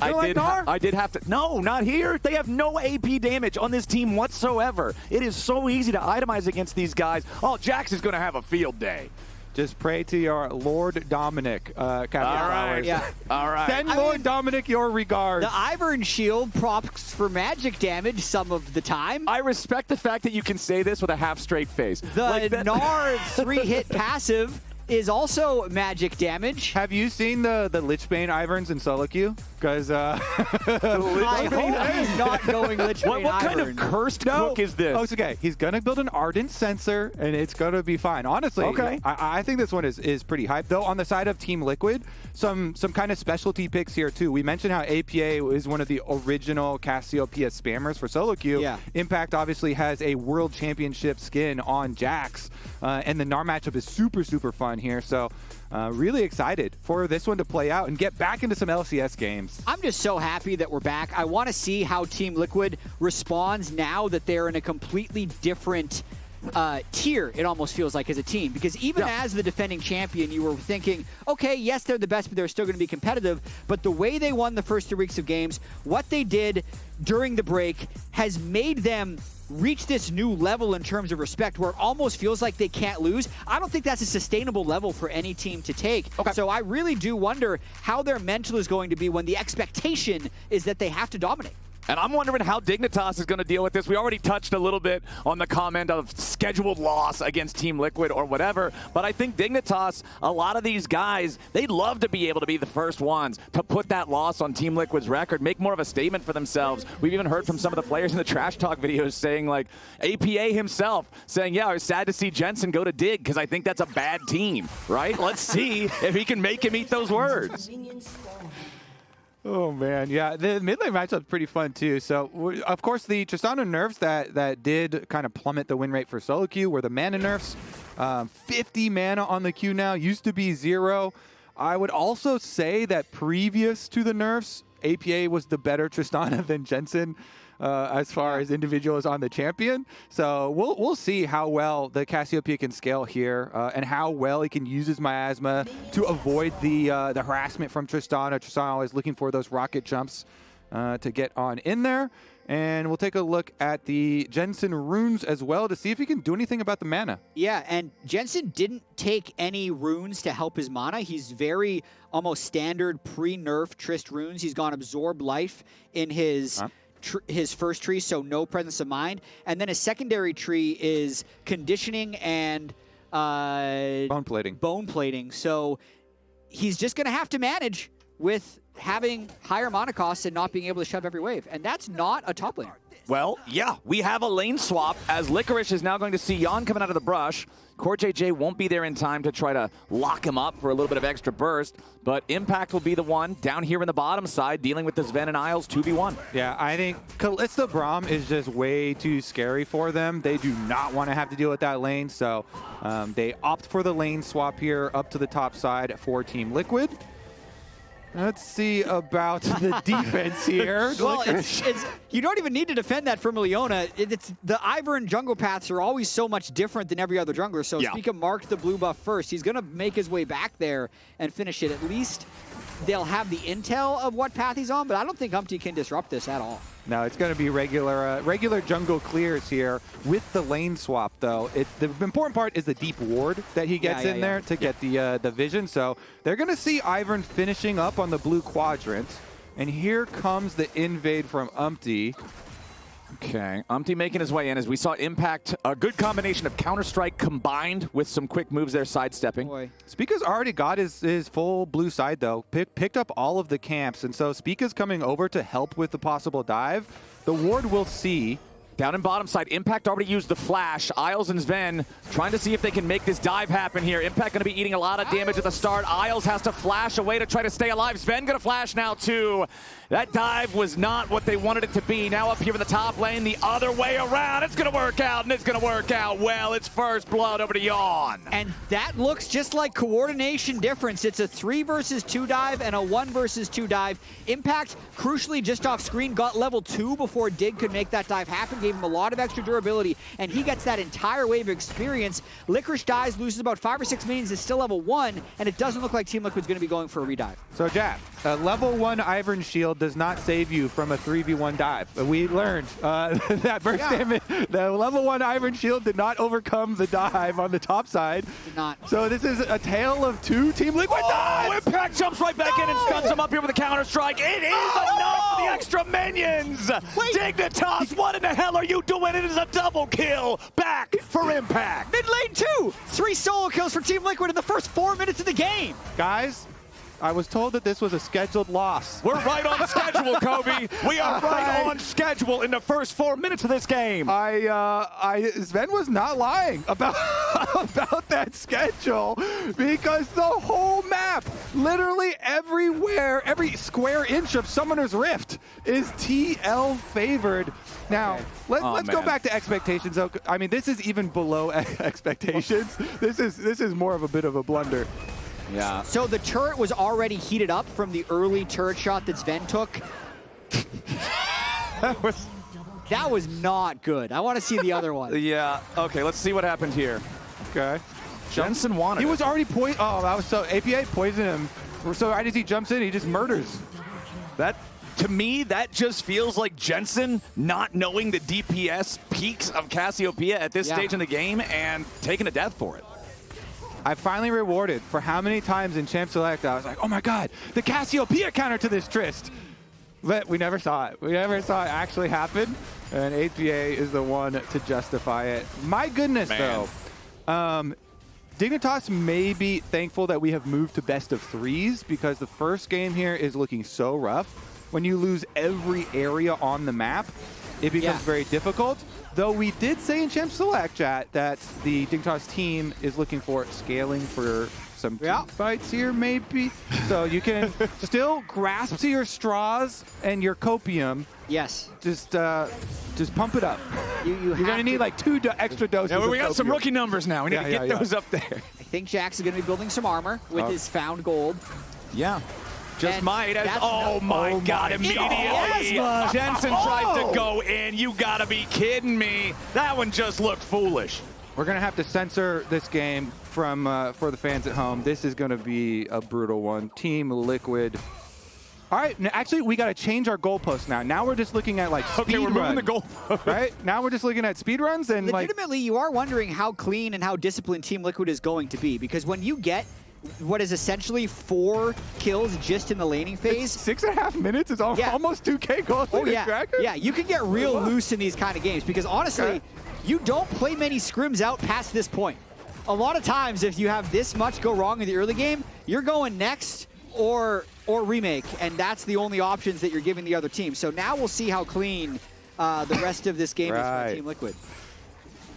did have to. No, not here. They have no AP damage on this team whatsoever. It is so easy to itemize against these guys. Oh, Jax is gonna have a field day. Just pray to your Lord Dominic, Captain Flowers. Yeah. All right. Send Lord Dominic your regards. The Ivern shield procs for magic damage some of the time. I respect the fact that you can say this with a half-straight face. The Gnar 3-hit passive is also magic damage. Have you seen the Lichbane Iverns in solo queue? because I hope he's not going Lich Bane What kind of Ivern. cursed cook is this? Oh, it's okay. He's gonna build an Ardent Sensor, and it's gonna be fine. Honestly, Okay. I think this one is pretty hyped. Though on the side of Team Liquid, some kind of specialty picks here too. We mentioned how APA is one of the original Cassiopeia spammers for solo queue. Yeah. Impact obviously has a World Championship skin on Jax, and the Gnar matchup is super fun here. So. Really excited for this one to play out and get back into some LCS games. I'm just so happy that we're back. I want to see how Team Liquid responds now that they're in a completely different tier, it almost feels like, as a team. Because even as the defending champion, you were thinking, okay, yes, they're the best, but they're still going to be competitive. But the way they won the first 3 weeks of games, what they did during the break has made them reach this new level in terms of respect where it almost feels like they can't lose. I don't think that's a sustainable level for any team to take. So I really do wonder how their mental is going to be when the expectation is that they have to dominate. And I'm wondering how Dignitas is going to deal with this. We already touched a little bit on the comment of scheduled loss against Team Liquid or whatever, but I think Dignitas, a lot of these guys, they'd love to be able to be the first ones to put that loss on Team Liquid's record, make more of a statement for themselves. We've even heard from some of the players in the Trash Talk videos saying, like, APA himself saying, yeah, I was sad to see Jensen go to Dig because I think that's a bad team, right? Let's see if he can make him eat those words. Oh, man. Yeah, the mid lane matchup's pretty fun, too. So, of course, the Tristana nerfs that did kind of plummet the win rate for solo queue were the mana nerfs. 50 mana on the queue now, used to be 0. I would also say that previous to the nerfs, APA was the better Tristana than Jensen as far as individuals on the champion. So we'll see how well the Cassiopeia can scale here and how well he can use his miasma to avoid the harassment from Tristana. Tristana always looking for those rocket jumps to get on in there. And we'll take a look at the Jensen runes as well to see if he can do anything about the mana. Yeah, and Jensen didn't take any runes to help his mana. He's very almost standard pre-nerf Trist runes. He's gone Absorb Life in his first tree, so no Presence of Mind. And then his secondary tree is Conditioning and Bone Plating. So he's just going to have to manage with having higher mana costs and not being able to shove every wave. And that's not a top laner. Well, yeah, we have a lane swap as Licorice is now going to see Yeon coming out of the brush. CoreJJ won't be there in time to try to lock him up for a little bit of extra burst, but Impact will be the one down here in the bottom side dealing with the Zven and Isles 2v1. Yeah, I think Kalista Braum is just way too scary for them. They do not want to have to deal with that lane, so they opt for the lane swap here up to the top side for Team Liquid. Let's see about the defense here. Well, you don't even need to defend that from Leona. The Ivern jungle paths are always so much different than every other jungler. So Spica marked the blue buff first. He's going to make his way back there and finish it. At least they'll have the intel of what path he's on, but I don't think UmTi can disrupt this at all. No, it's going to be regular jungle clears here with the lane swap, though. The important part is the deep ward that he gets in there to get the vision. So they're going to see Ivern finishing up on the blue quadrant. And here comes the invade from UmTi. Okay, UmTi making his way in as we saw Impact, a good combination of Counter-Strike combined with some quick moves there sidestepping. Spica's already got his full blue side, though. Picked up all of the camps, and so Spica's coming over to help with the possible dive. The ward will see. Down in bottom side, Impact already used the flash. Isles and Zven trying to see if they can make this dive happen here. Impact going to be eating a lot of damage at the start. Isles has to flash away to try to stay alive. Zven going to flash now too. That dive was not what they wanted it to be. Now up here in the top lane, the other way around. It's going to work out, and it's going to work out well. It's first blood over to Yeon. And that looks just like coordination difference. It's a 3 versus 2 dive and a 1 versus 2 dive. Impact, crucially, just off screen, got level 2 before Dig could make that dive happen. Gave him a lot of extra durability, and he gets that entire wave of experience. Licorice dies, loses about 5 or 6 minions, is still level 1, and it doesn't look like Team Liquid's going to be going for a redive. So, Jatt, level 1 Ivern shield does not save you from a 3v1 dive. We learned that burst damage. The level 1 Ivern shield did not overcome the dive on the top side. Did not. So this is a tale of 2 Team Liquid dives. Impact jumps right back in and stuns him up here with a Counter-Strike. It is enough for the extra minions. Dignitas, what in the hell are you doing? It is a double kill back for Impact. Mid lane 2, 3 solo kills for Team Liquid in the first 4 minutes of the game. Guys, I was told that this was a scheduled loss. We're right on schedule, Kobe. We are right on schedule in the first 4 minutes of this game. Zven was not lying about about that schedule because the whole map, literally everywhere, every square inch of Summoner's Rift is TL favored. Now, let's go back to expectations. I mean, this is even below expectations. This is more of a bit of a blunder. Yeah. So the turret was already heated up from the early turret shot that Zven took. That was not good. I want to see the other one. Yeah. Okay, let's see what happened here. Okay. Jensen wanted He it. was already poisoned. Oh, that was so APA poisoned him. So right as he jumps in, he just murders. That, to me, that just feels like Jensen not knowing the DPS peaks of Cassiopeia at this stage in the game and taking a death for it. I finally rewarded for how many times in Champ Select I was like, oh my god, the Cassiopeia counter to this Trist. But we never saw it. We never saw it actually happen. And APA is the one to justify it. My goodness, though. Dignitas may be thankful that we have moved to best of threes because the first game here is looking so rough. When you lose every area on the map, it becomes very difficult. Though we did say in Champ Select, Jatt, that the Dignitas team is looking for scaling for some team fights here, maybe. So you can still grasp to your straws and your copium. Yes. Just pump it up. You're going to need like 2 extra doses. Yeah, well, we of got some copium. rookie numbers now. We need to get those up there. I think Jack's going to be building some armor with his found gold. Yeah. Just And might as, that's oh my god, immediately. Jensen tried to go in. You gotta be kidding me. That one just looked foolish. We're going to have to censor this game from for the fans at home. This is going to be a brutal one. Team Liquid. All right, actually, we got to change our goalposts now. Now we're just looking at like speed we're moving run, the goal. right? Now we're just looking at speed runs and legitimately, you are wondering how clean and how disciplined Team Liquid is going to be because when you get what is essentially 4 kills just in the laning phase. 6.5 minutes is almost 2K gold. Oh, yeah. Yeah, you can get real loose in these kind of games because honestly, you don't play many scrims out past this point. A lot of times, if you have this much go wrong in the early game, you're going next or remake, and that's the only options that you're giving the other team. So now we'll see how clean the rest of this game is for Team Liquid.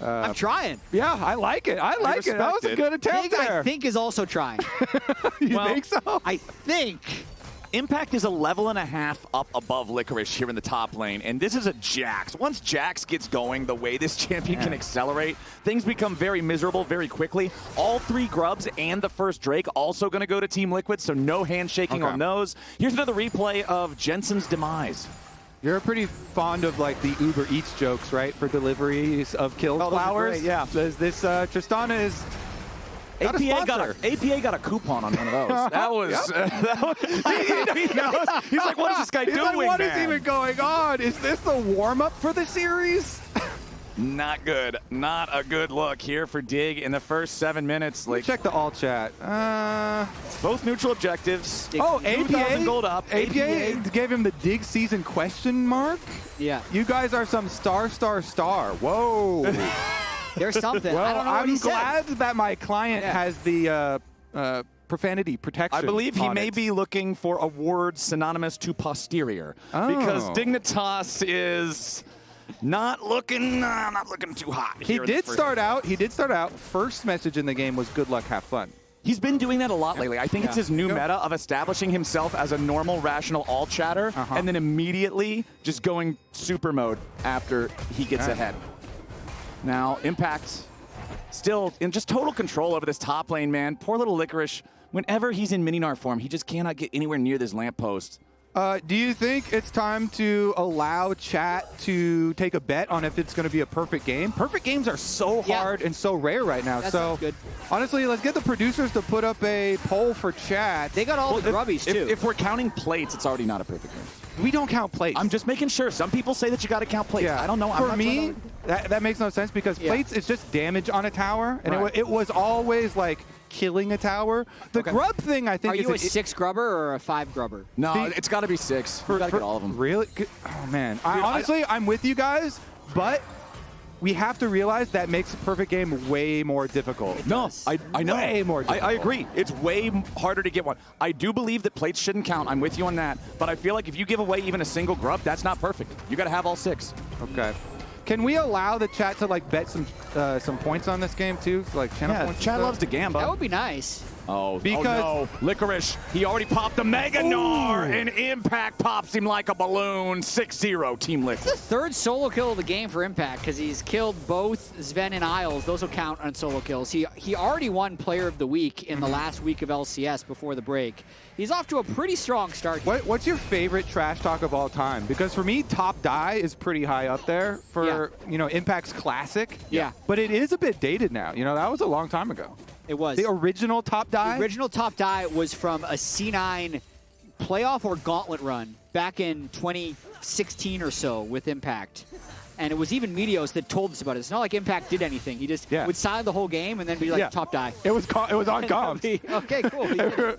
I'm trying. Yeah, I like it. I like it. That was a good attempt there. I think is also trying. You think so? I think. Impact is a level and a half up above Licorice here in the top lane, and this is a Jax. Once Jax gets going, the way this champion can accelerate, things become very miserable very quickly. All 3 grubs and the first Drake also going to go to Team Liquid, so no handshaking on those. Here's another replay of Jensen's demise. You're pretty fond of like the Uber Eats jokes, right? For deliveries of kill flowers. Yeah. This Tristana is. APA got a coupon on one of those. That was. He's like, what is this guy doing, like, what is man? even going on? Is this the warm-up for the series? Not good. Not a good look here for Dig in the first 7 minutes. Like, check the all chat. Both neutral objectives. Oh, APA gold up. APA gave him the Dig season question mark. Yeah. You guys are some star. Whoa. There's something. Well, I don't know what I'm glad that my client has the profanity protection. I believe he may be looking for a word synonymous to posterior because Dignitas is not looking too hot. He did start out. First message in the game was good luck, have fun. He's been doing that a lot lately. I think it's his new meta of establishing himself as a normal, rational all-chatter and then immediately just going super mode after he gets ahead. Now, Impact still in just total control over this top lane, man. Poor little Licorice. Whenever he's in Mini-Gnar form, he just cannot get anywhere near this lamppost. Do you think it's time to allow chat to take a bet on if it's going to be a perfect game? Perfect games are so hard and so rare right now. That so sounds good. Honestly, let's get the producers to put up a poll for chat. They got all the grubbies too. If we're counting plates, it's already not a perfect game. We don't count plates. I'm just making sure. Some people say that you got to count plates. Yeah. I don't know. For me, that makes no sense because plates is just damage on a tower, and it was always like killing a tower. The grub thing, I think, Are you a 6 grubber or a 5 grubber? No, it's got to be 6. You got to get all of them. Really? Oh man. Honestly, I'm with you guys, but we have to realize that makes a perfect game way more difficult. No, I know. Way more difficult. I agree. It's way harder to get one. I do believe that plates shouldn't count. I'm with you on that. But I feel like if you give away even a single grub, that's not perfect. You got to have all 6. Okay. Can we allow the chat to like bet some points on this game too? So, like channel points. Chat loves to gamble. That would be nice. Oh, because no. Licorice, he already popped the Mega Gnar, and Impact pops him like a balloon. 6-0, Team Liquid. It's the 3rd solo kill of the game for Impact because he's killed both Zven and Isles. Those will count on solo kills. He already won Player of the Week in the last week of LCS before the break. He's off to a pretty strong start. What's your favorite trash talk of all time? Because for me, Top Die is pretty high up there for Impact's classic. Yeah. But it is a bit dated now. That was a long time ago. It was. The original Top Die? The original Top Die was from a C9 playoff or gauntlet run back in 2016 or so with Impact. And it was even Meteos that told us about it. It's not like Impact did anything. He just would silent the whole game and then be like, Top Die. It was on comms. Okay, cool.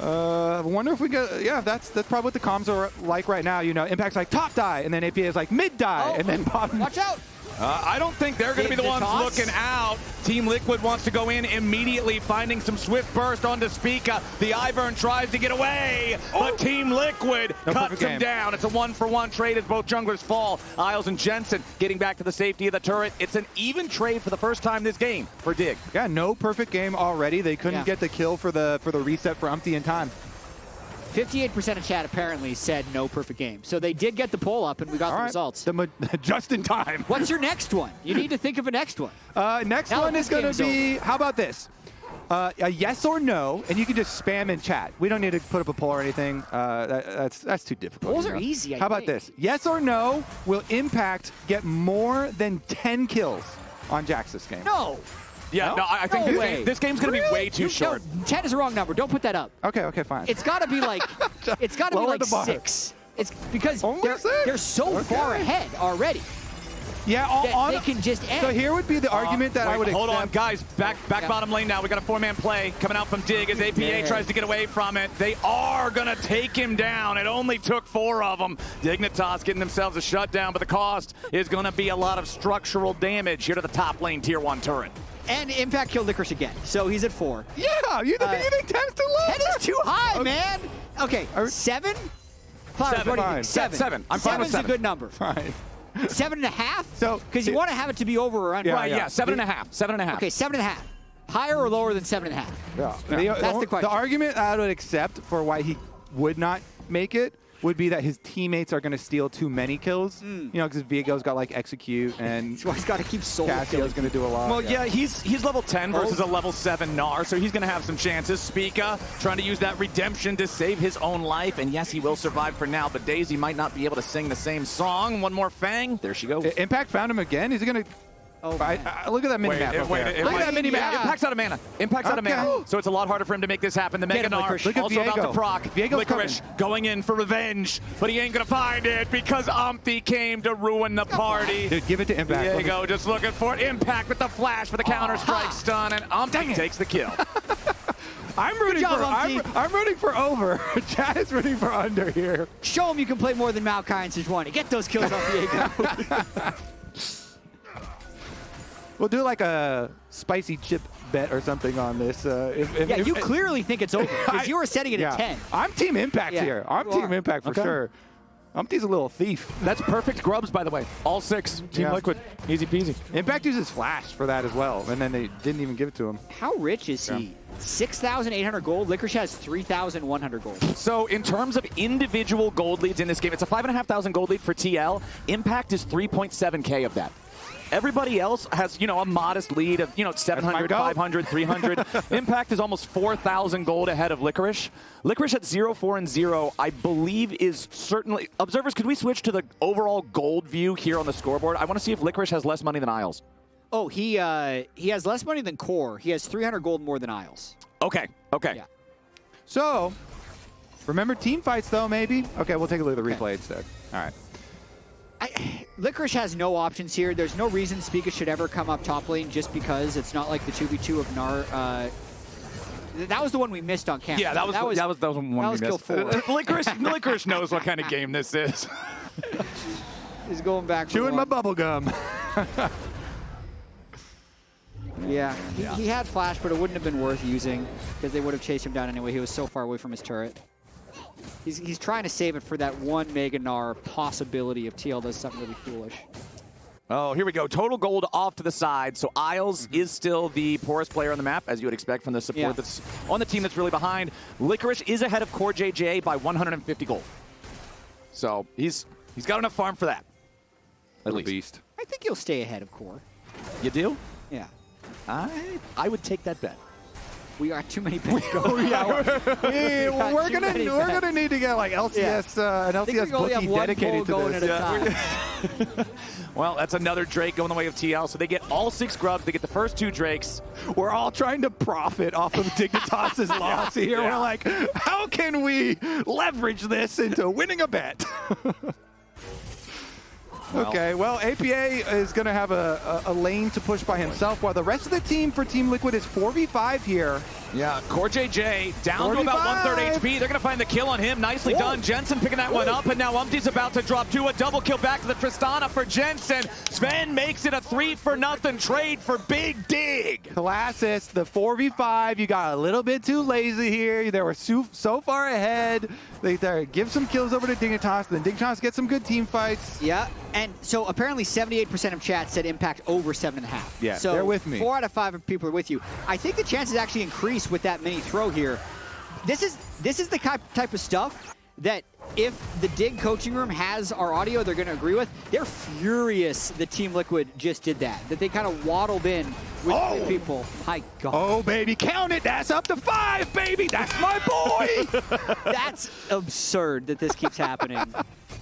I wonder if we get, that's probably what the comms are like right now. Impact's like top die, and then APA is like mid die, and then bottom. Watch out! I don't think they're going to be the ones looking out. Team Liquid wants to go in immediately, finding some swift burst onto Spica. The Ivern tries to get away, but Team Liquid cuts him down. It's a 1-for-1 trade as both junglers fall. Isles and Jensen getting back to the safety of the turret. It's an even trade for the first time this game for Dig. Yeah, no perfect game already. They couldn't get the kill for the reset for UmTi in time. 58% of chat apparently said no perfect game. So they did get the poll up, and we got the results. Just in time. What's your next one? You need to think of a next one. Next one is going to be, how about this? A yes or no, and you can just spam in chat. We don't need to put up a poll or anything. That's too difficult. Polls are easy, How about this? Yes or no, will Impact get more than 10 kills on Jax this game? No. Yeah, no, I think this game's going to be way too short. No, 10 is the wrong number. Don't put that up. Okay, fine. It's got to be like, it's got to be like 6. It's because they're so far ahead already. Yeah, they can just end. So here would be the argument that I would Hold accept. on, guys. Back bottom lane now. We got a 4-man play coming out from Dig as APA tries to get away from it. They are going to take him down. It only took 4 of them. Dignitas getting themselves a shutdown, but the cost is going to be a lot of structural damage here to the top lane Tier 1 turret. And Impact killed Licorice again, so he's at 4. Yeah, you think 10's too low? 10 is too high, man. Okay, 7? 5. What do you think? 7. 7. I'm fine with 7. 7's a good number. Fine. 7.5? So, because you want to have it to be over or under. Right, yeah, 7.5. 7.5. Okay, 7.5. Higher or lower than 7.5? Yeah. That's the question. The argument I would accept for why he would not make it would be that his teammates are going to steal too many kills. Because Viego's got like execute and he's got to keep solo Cassio's going to do a lot. Well, yeah, he's level 10 versus a level 7 Gnar, so he's going to have some chances. Spica trying to use that redemption to save his own life, and yes, he will survive for now, but Daisy might not be able to sing the same song. One more Fang. There she goes. Impact found him again. Is he going to... Oh, look at that mini-map. Look at that mini-map. Impact's out of mana. Impact's out of mana. So it's a lot harder for him to make this happen. The Mega Gnar also about to proc. Licorice going in for revenge, but he ain't going to find it because UmTi came to ruin the party. Dude, give it to Impact. Viego just looking for it. Impact with the flash for the counter-strike stun, and UmTi takes the kill. I'm rooting for over. Chad is rooting for under here. Show him you can play more than Maokai and Sejuani. Get those kills off Viego. We'll do like a spicy chip bet or something on this. You clearly think it's over because you were setting it at 10. I'm Team Impact here. I'm Team Impact for sure. UmTi's a little thief. That's perfect grubs, by the way. All 6. Team Liquid. Easy peasy. Impact uses flash for that as well, and then they didn't even give it to him. How rich is he? 6,800 gold. Licorice has 3,100 gold. So in terms of individual gold leads in this game, it's a 5,500 gold lead for TL. Impact is 3.7K of that. Everybody else has, a modest lead of, 700, 500, 300. Impact is almost 4,000 gold ahead of Licorice. Licorice at 0-4-0, I believe is certainly... Observers, could we switch to the overall gold view here on the scoreboard? I want to see if Licorice has less money than Isles. Oh, he has less money than Core. He has 300 gold more than Isles. Okay. Yeah. So, remember team fights though, maybe? Okay, we'll take a look at the replay instead. All right. Licorice has no options here. There's no reason Spica should ever come up top lane just because it's not like the 2v2 of Gnar. That was the one we missed on camera. Yeah, that was one we missed. Kill 4. Licorice knows what kind of game this is. is going back. Chewing my bubble gum. Yeah, he had flash, but it wouldn't have been worth using because they would have chased him down anyway. He was so far away from his turret. He's trying to save it for that one Mega Gnar possibility if TL does something really foolish. Oh, here we go. Total gold off to the side. So Isles is still the poorest player on the map, as you would expect from the support that's on the team that's really behind. Licorice is ahead of CoreJJ by 150 gold. So he's got enough farm for that. At least. Beast. I think he'll stay ahead of Core. You do? Yeah. I would take that bet. We got too many bets going. We're gonna need to get like LCS an LCS bookie dedicated to this. At a time. Well, that's another Drake going the way of TL. So they get all 6 grubs. They get the first 2 Drakes. We're all trying to profit off of Dignitas' loss here. We're like, how can we leverage this into winning a bet? Okay, well, APA is going to have a lane to push by himself, while the rest of the team for Team Liquid is 4v5 here. Yeah, CoreJJ down 45. To about 1/3 HP. They're going to find the kill on him. Nicely done. Jensen picking that one up, and now UmTi's about to drop 2. A double kill back to the Tristana for Jensen. Zven makes it a 3-for-0 trade for Big Dig. Colossus, the 4v5, you got a little bit too lazy here. They were so far ahead. They give some kills over to Dignitas, then Dignitas gets some good team fights. Yeah, and so apparently 78% of chat said Impact over 7.5. Yeah, so they're with me. 4 out of 5 people are with you. I think the chances actually increase with that mini throw here. This is the type of stuff that if the Dig coaching room has our audio, they're going to agree with. They're furious that Team Liquid just did that they kind of waddled in with people. My God. Oh, baby, count it. That's up to 5, baby. That's my boy. That's absurd that this keeps happening.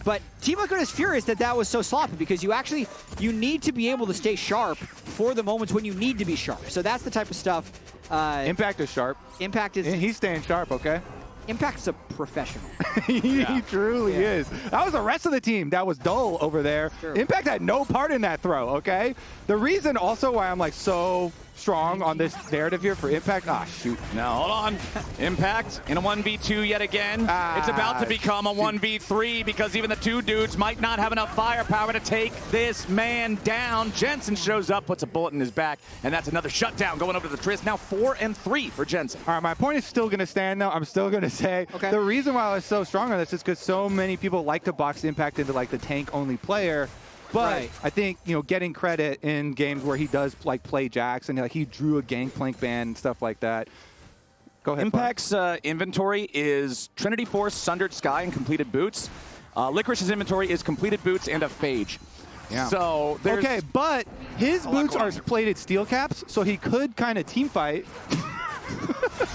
But Team Liquid is furious that was so sloppy because you need to be able to stay sharp for the moments when you need to be sharp. So that's the type of stuff. Impact is sharp. Impact is... And he's staying sharp, okay? Impact's a professional. He truly is. That was the rest of the team that was dull over there. Sure. Impact had no part in that throw, okay? The reason also why I'm like so strong on this narrative here for Impact. Shoot. Now, hold on. Impact in a 1v2 yet again. It's about to become a 1v3 because even the 2 dudes might not have enough firepower to take this man down. Jensen shows up, puts a bullet in his back, and that's another shutdown going over to the Trist. Now 4-3 for Jensen. All right, my point is still going to stand, though. I'm still going to say the reason why I was so strong on this is because so many people like to box Impact into like the tank-only player. But I think, getting credit in games where he does like play Jax and he drew a Gangplank ban and stuff like that. Go ahead. Impact's inventory is Trinity Force, Sundered Sky, and completed boots. Licorice's inventory is completed boots and a Phage. Yeah. So there's but his boots are plated steel caps, so he could kind of team fight.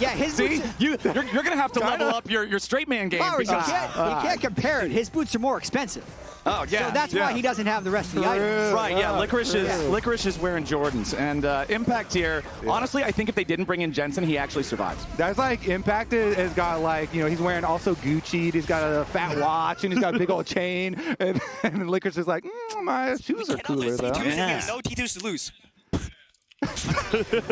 Yeah, his boots. You're gonna have to level up your straight man game. You can't compare it. His boots are more expensive. Oh yeah, so that's why he doesn't have the rest of the items. Right? Yeah, Licorice is wearing Jordans, and Impact here. Honestly, I think if they didn't bring in Jensen, he actually survives. That's like Impact has got like he's wearing also Gucci. He's got a fat watch and he's got a big old chain, and Licorice is like my shoes are cooler though. No T2s to lose.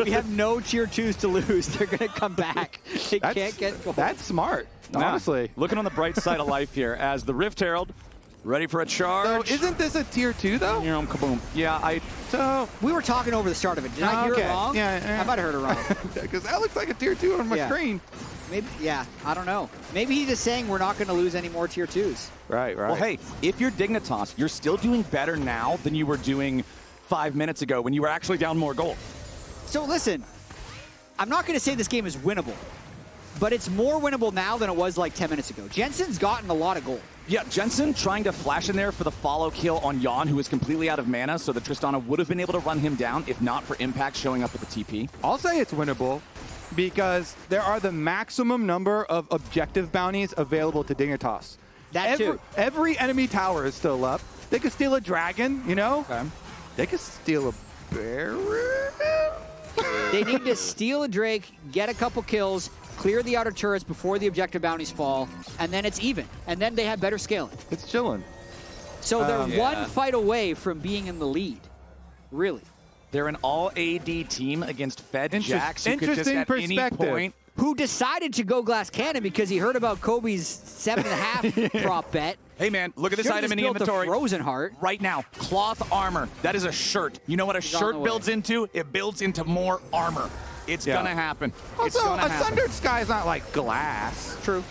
We have no tier 2s to lose. They're going to come back. They can't get gold. That's smart, honestly. Looking on the bright side of life here as the Rift Herald ready for a charge. So isn't this a tier 2 though? Kaboom. Yeah, So we were talking over the start of it. Did I hear it wrong? Yeah. I might have heard it wrong. Because that looks like a tier 2 on my screen. Maybe, I don't know. Maybe he's just saying we're not going to lose any more tier 2s. Right. Well, hey, if you're Dignitas, you're still doing better now than you were doing 5 minutes ago when you were actually down more gold. So listen, I'm not going to say this game is winnable, but it's more winnable now than it was like 10 minutes ago. Jensen's gotten a lot of gold. Yeah, Jensen trying to flash in there for the follow kill on Yeon, who is completely out of mana, so the Tristana would have been able to run him down if not for Impact showing up with the TP. I'll say it's winnable because there are the maximum number of objective bounties available to Dignitas. Every enemy tower is still up. They could steal a dragon, Okay. They could steal a bear. They need to steal a Drake, get a couple kills, clear the outer turrets before the objective bounties fall, and then it's even. And then they have better scaling. It's chilling. So they're one fight away from being in the lead. Really. They're an all-AD team against Fed Jax. Interesting perspective. Who decided to go glass cannon because he heard about Kobe's 7.5 prop bet. Hey man, look at this Should've item in just the built a inventory. Frozen Heart. Right now, cloth armor. That is a shirt. You know what a He's on shirt the way. builds into? It builds into more armor. It's Yeah. gonna happen. It's Also, gonna a happen. Sundered Sky is not like glass. True.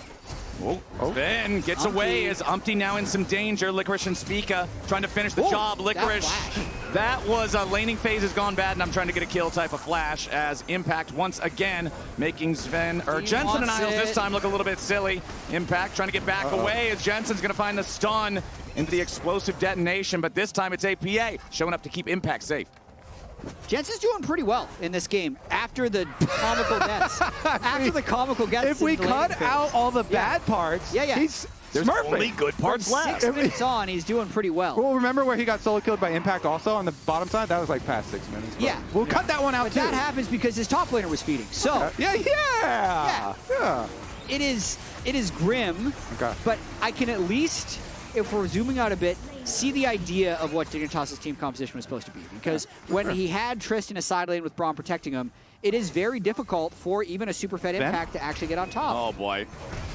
Ben gets away as UmTi now in some danger. Licorice and Spica trying to finish the job. Licorice. That was a laning phase has gone bad, and I'm trying to get a kill type of flash as Impact once again making Zven, or Jensen and Isles this time look a little bit silly. Impact trying to get back away as Jensen's going to find the stun into the explosive detonation, but this time it's APA showing up to keep Impact safe. Jensen's doing pretty well in this game after the comical deaths. After the comical deaths. If we in the cut laning phase. out all the bad parts, he's There's smurfing. only good parts left. 6 minutes on, he's doing pretty well. Well, remember where he got solo killed by Impact also on the bottom side? That was like past 6 minutes. But we'll cut that one out But too. that happens because his top laner was feeding. So Yeah. it is grim, but I can at least, if we're zooming out a bit, see the idea of what Dignitas' team composition was supposed to be. Because when he had Trist in a side lane with Braum protecting him, it is very difficult for even a super fed Impact to actually get on top. Oh boy.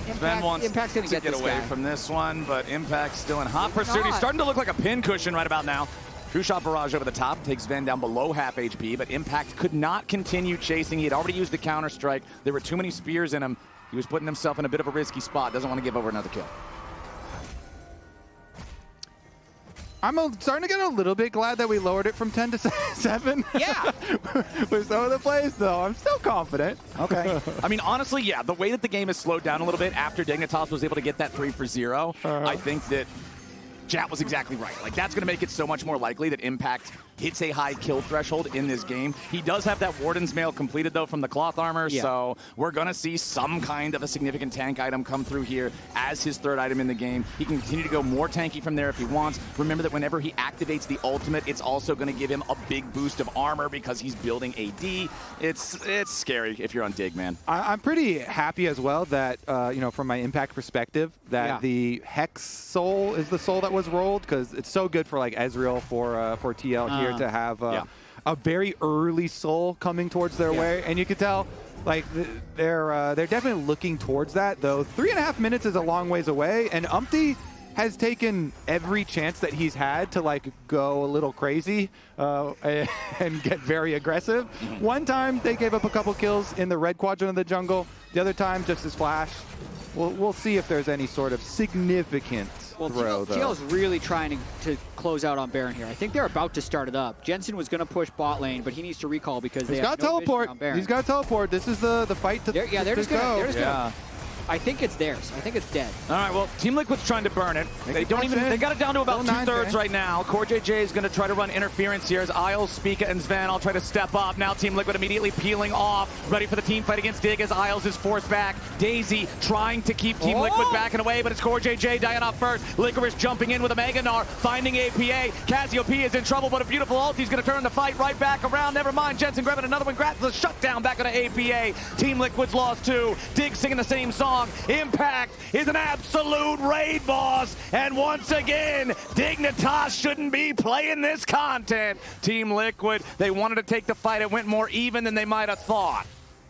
Impact- Zven wants Impact's gonna to get get this away guy. from this one, but Impact's still in hot Maybe pursuit. He's not. starting to look like a pin cushion right about now. True shot barrage over the top, takes Zven down below half HP, but Impact could not continue chasing. He had already used the counter strike. There were too many spears in him. He was putting himself in a bit of a risky spot. Doesn't want to give over another kill. I'm starting to get a little bit glad that we lowered it from 10 to 7. Yeah. With some of the plays, though, I'm still confident. Okay. I mean, honestly, yeah, the way that the game has slowed down a little bit after Dignitas was able to get that 3 for 0, I think that Jatt was exactly right. Like, that's going to make it so much more likely that Impact hits a high kill threshold in this game. He does have that Warden's Mail completed, though, from the cloth armor, so we're going to see some kind of a significant tank item come through here as his third item in the game. He can continue to go more tanky from there if he wants. Remember that whenever he activates the ultimate, it's also going to give him a big boost of armor because he's building AD. It's scary if you're on Dig, man. I'm pretty happy as well that, you know, from my Impact perspective, that the Hex soul is the soul that was rolled, because it's so good for like Ezreal for TL here to have a very early soul coming towards their way, and you can tell like they're definitely looking towards that. Though 3.5 minutes is a long ways away, and UmTi has taken every chance that he's had to like go a little crazy and get very aggressive. One time they gave up a couple kills in the red quadrant of the jungle. The other time just his flash. We'll see if there's any sort of significant throw, though. TL's really trying to close out on Baron here. I think they're about to start it up. Jensen was going to push bot lane, but he needs to recall because He's they got have no teleport. vision on Baron. He's got teleport. This is the fight to they're just go. gonna. I think it's theirs. I think it's dead. All right, well, Team Liquid's trying to burn it. They got it down to about 2/3 right now. CoreJJ is going to try to run interference here as Isles, Spica, and Zven all try to step up. Now Team Liquid immediately peeling off, ready for the team fight against Dig as Isles is forced back. Daisy trying to keep Team Liquid backing away, but it's CoreJJ dying off first. Licorice jumping in with a Mega Gnar, finding APA. Cassiopeia is in trouble, but a beautiful ult. He's going to turn the fight right back around. Never mind, Jensen grabbing another one, grabs the shutdown back onto APA. Team Liquid's lost 2. Dig singing the same song. Impact is an absolute raid boss, and once again, Dignitas shouldn't be playing this content. Team Liquid, they wanted to take the fight. It went more even than they might have thought.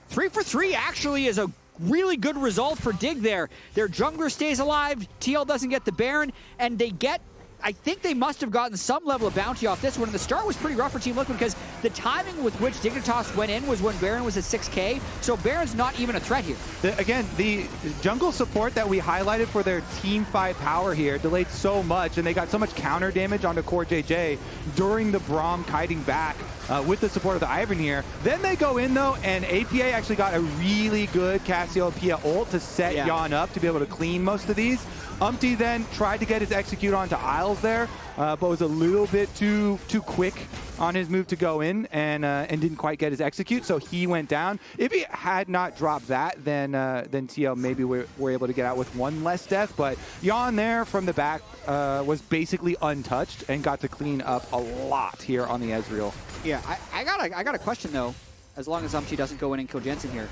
3 for 3 actually is a really good result for Dig there. Their jungler stays alive, TL doesn't get the Baron, and they get, I think they must have gotten some level of bounty off this one. The start was pretty rough for Team Liquid because the timing with which Dignitas went in was when Baron was at 6k, so Baron's not even a threat here. The jungle support that we highlighted for their team fight power here delayed so much, and they got so much counter damage onto CoreJJ during the Braum kiting back with the support of the Ivern here. Then they go in, though, and APA actually got a really good Cassiopeia ult to set Yeon up to be able to clean most of these. UmTi then tried to get his execute onto Isles there, but was a little bit too quick on his move to go in and didn't quite get his execute, so he went down. If he had not dropped that, then TL maybe were able to get out with one less death, but Yeon there from the back was basically untouched and got to clean up a lot here on the Ezreal. Yeah, I got a question though, as long as UmTi doesn't go in and kill Jensen here.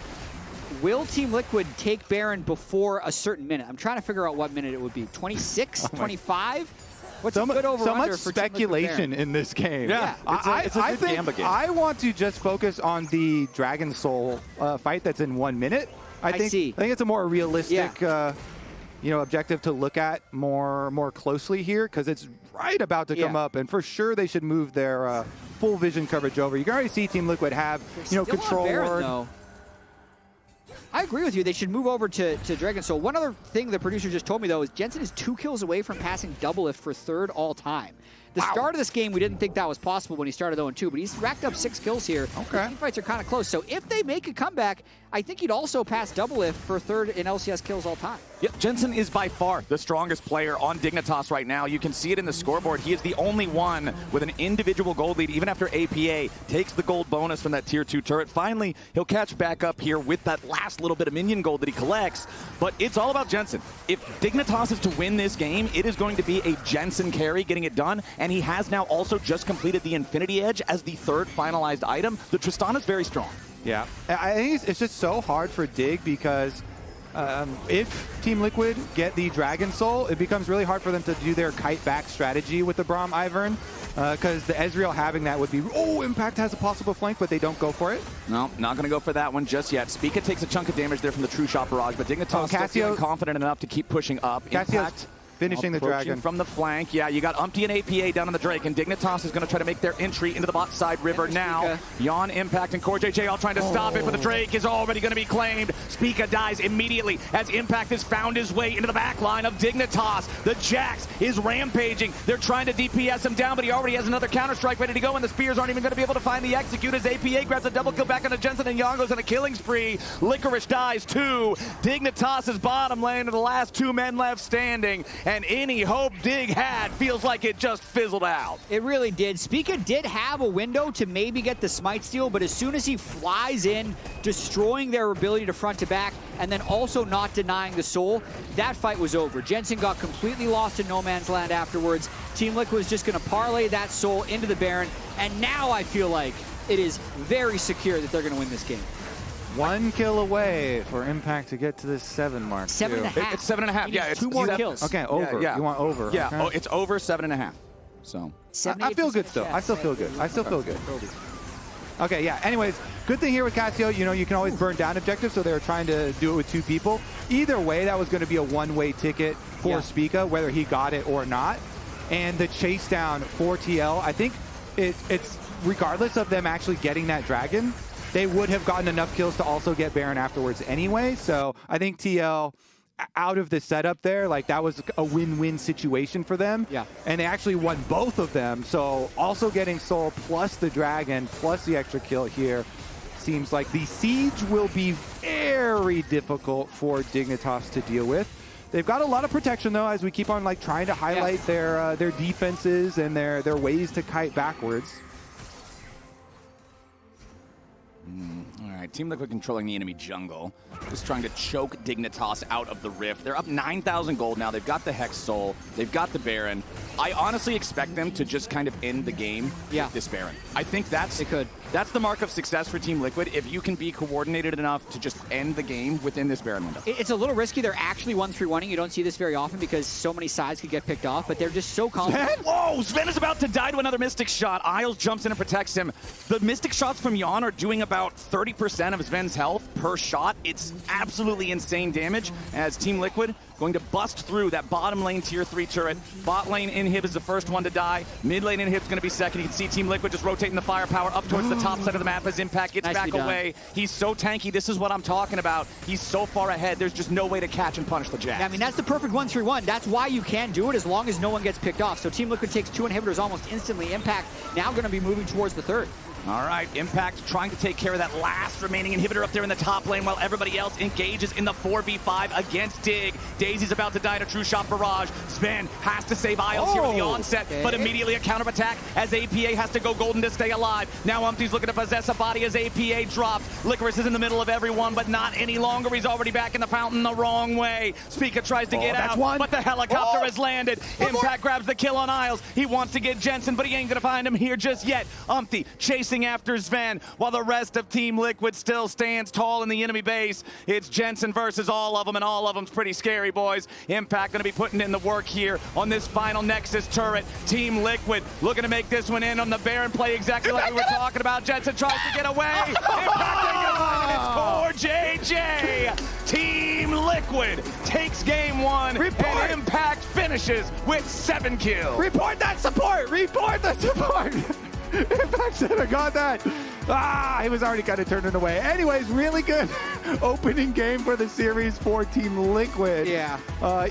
Will Team Liquid take Baron before a certain minute? I'm trying to figure out what minute it would be. 26? 25? What's a good over-under so much for speculation in this game. Yeah, it's a good Gamba game. I want to just focus on the Dragon Soul fight that's in 1 minute. I think it's a more realistic objective to look at more closely here, because it's right about to come up, and for sure they should move their full vision coverage over. You can already see Team Liquid have, control ward. I agree with you. They should move over to Dragon Soul. One other thing the producer just told me, though, is Jensen is 2 kills away from passing Doublelift for 3rd all time. The start of this game, we didn't think that was possible when he started 0-2, but he's racked up 6 kills here. Okay. The teamfights are kind of close. So if they make a comeback, I think he'd also pass Doublelift for 3rd in LCS kills all time. Yep, Jensen is by far the strongest player on Dignitas right now. You can see it in the scoreboard. He is the only one with an individual gold lead, even after APA takes the gold bonus from that tier 2 turret. Finally, he'll catch back up here with that last little bit of minion gold that he collects. But it's all about Jensen. If Dignitas is to win this game, it is going to be a Jensen carry getting it done. And he has now also just completed the Infinity Edge as the 3rd finalized item. The Tristana is very strong. Yeah, I think it's just so hard for Dig because if Team Liquid get the Dragon Soul, it becomes really hard for them to do their kite back strategy with the Braum Ivern, because the Ezreal having that would be, Impact has a possible flank, but they don't go for it. No, not going to go for that one just yet. Spica takes a chunk of damage there from the True Shot Barrage, but Dignitas still feeling confident enough to keep pushing up. Impact finishing the dragon. From the flank. Yeah, you got UmTi and APA down on the Drake, and Dignitas is going to try to make their entry into the bot side river now. Yeon, Impact, and CoreJJ all trying to stop it, but the Drake is already going to be claimed. Spica dies immediately as Impact has found his way into the back line of Dignitas. The Jax is rampaging. They're trying to DPS him down, but he already has another counter-strike ready to go, and the spears aren't even going to be able to find the execute as APA grabs a double kill back onto Jensen, and Yeon goes on a killing spree. Licorice dies too. Dignitas' bottom lane are the last 2 men left standing, and any hope Dig had feels like it just fizzled out. It really did. Spica did have a window to maybe get the smite steal, but as soon as he flies in, destroying their ability to front to back, and then also not denying the soul, that fight was over. Jensen got completely lost in no man's land afterwards. Team Liquid was just going to parlay that soul into the Baron, and now I feel like it is very secure that they're going to win this game. 1 kill away for Impact to get to this 7 mark. 7.5. It's 7.5. Yeah, it's 2 more kills. Okay, over. Yeah. You want over. Yeah, okay. It's over 7.5. So I feel good still. I still feel good. I still feel good. Okay, yeah. Anyways, good thing here with Cassio, you can always burn down objectives, so they were trying to do it with 2 people. Either way, that was going to be a one-way ticket for Spica, whether he got it or not. And the chase down for TL, I think it's regardless of them actually getting that dragon, they would have gotten enough kills to also get Baron afterwards anyway. So I think TL, out of the setup there, like that was a win-win situation for them. Yeah. And they actually won both of them. So also getting Soul plus the dragon plus the extra kill here seems like the siege will be very difficult for Dignitas to deal with. They've got a lot of protection though, as we keep on like trying to highlight their defenses and their ways to kite backwards. All right, Team Liquid controlling the enemy jungle. Just trying to choke Dignitas out of the rift. They're up 9,000 gold now. They've got the Hex Soul. They've got the Baron. I honestly expect them to just kind of end the game with this Baron. I think that's the mark of success for Team Liquid, if you can be coordinated enough to just end the game within this Baron window. It's a little risky. They're actually 1-3-1-ing. You don't see this very often because so many sides could get picked off, but they're just so confident. Whoa, Zven is about to die to another Mystic Shot. Isles jumps in and protects him. The Mystic Shots from Yeon are doing about 30% of Zven's health per shot. It's absolutely insane damage as Team Liquid going to bust through that bottom lane tier 3 turret. Bot lane Inhib is the first one to die. Mid lane Inhib is going to be second. You can see Team Liquid just rotating the firepower up towards the top side of the map as Impact gets back away. He's so tanky. This is what I'm talking about. He's so far ahead. There's just no way to catch and punish the Jatt. Yeah, I mean, that's the perfect 1-3-1. That's why you can do it as long as no one gets picked off. So Team Liquid takes 2 inhibitors almost instantly. Impact now going to be moving towards the 3rd. All right, Impact trying to take care of that last remaining inhibitor up there in the top lane while everybody else engages in the 4v5 against Dig. Daisy's about to die to True Shot Barrage. Zven has to save Isles here at the onset, but immediately a counter-attack as APA has to go golden to stay alive. Now UmTi's looking to possess a body as APA drops. Licorice is in the middle of everyone, but not any longer. He's already back in the fountain the wrong way. Spica tries to get out, but the helicopter has landed. Impact grabs the kill on Isles. He wants to get Jensen, but he ain't gonna find him here just yet. UmTi chasing after Zven while the rest of Team Liquid still stands tall in the enemy base. It's Jensen versus all of them, and all of them's pretty scary, boys. Impact going to be putting in the work here on this final Nexus turret. Team Liquid looking to make this one in on the Baron play exactly like we were talking about. Jensen tries to get away. Impact CoreJJ. Team Liquid takes game 1 and Impact finishes with 7 kills. Report that support! Report the support! Impact should have got that. He was already kind of turning away. Anyways, really good opening game for the series for Team Liquid. Yeah.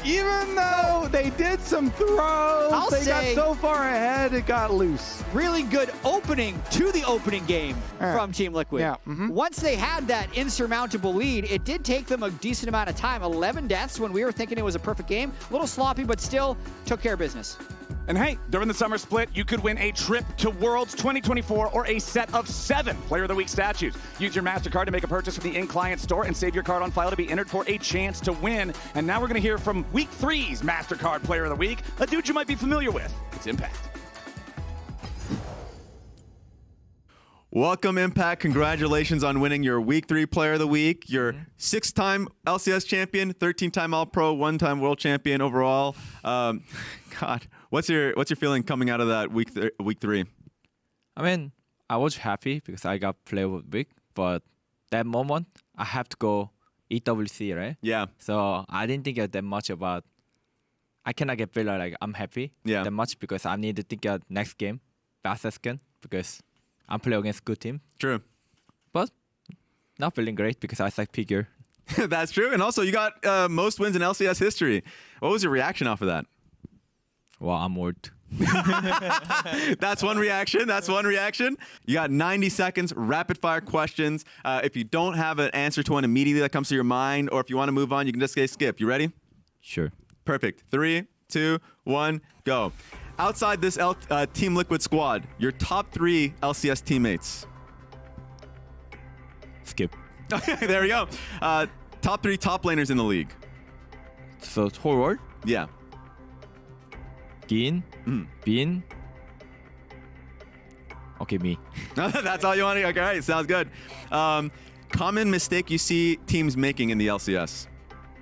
Even though they did some throws, they got so far ahead, it got loose. Really good opening to the opening game from Team Liquid. Yeah. Once they had that insurmountable lead, it did take them a decent amount of time. 11 deaths when we were thinking it was a perfect game. A little sloppy, but still took care of business. And hey, during the Summer Split, you could win a trip to Worlds 2024 or a set of 7 Player of the Week statues. Use your MasterCard to make a purchase from the in-client store and save your card on file to be entered for a chance to win. And now we're going to hear from Week 3's MasterCard Player of the Week, a dude you might be familiar with. It's Impact. Welcome, Impact. Congratulations on winning your Week 3 Player of the Week. Your 6-time LCS champion, 13-time All-Pro, 1-time World Champion overall. God, what's your feeling coming out of that Week 3? I mean, I was happy because I got Player of the Week, but that moment I have to go EWC, right? Yeah. So I didn't think that much about. I cannot get feel like I'm happy that much because I need to think of next game, fastest game, because I'm playing against good team. True. But not feeling great because I suck figure. That's true. And also, you got most wins in LCS history. What was your reaction off of that? Well, I'm old. That's one reaction. That's one reaction. You got 90 seconds, rapid fire questions. If you don't have an answer to one immediately that comes to your mind, or if you want to move on, you can just say skip. You ready? Sure. Perfect. 3, 2, 1, go. Outside this Team Liquid squad, your top 3 LCS teammates. Skip. There we go. Top 3 top laners in the league. So whole world? Yeah. Gin, Bin. Okay, me. That's all you want to. Okay, all right, sounds good. Common mistake you see teams making in the LCS.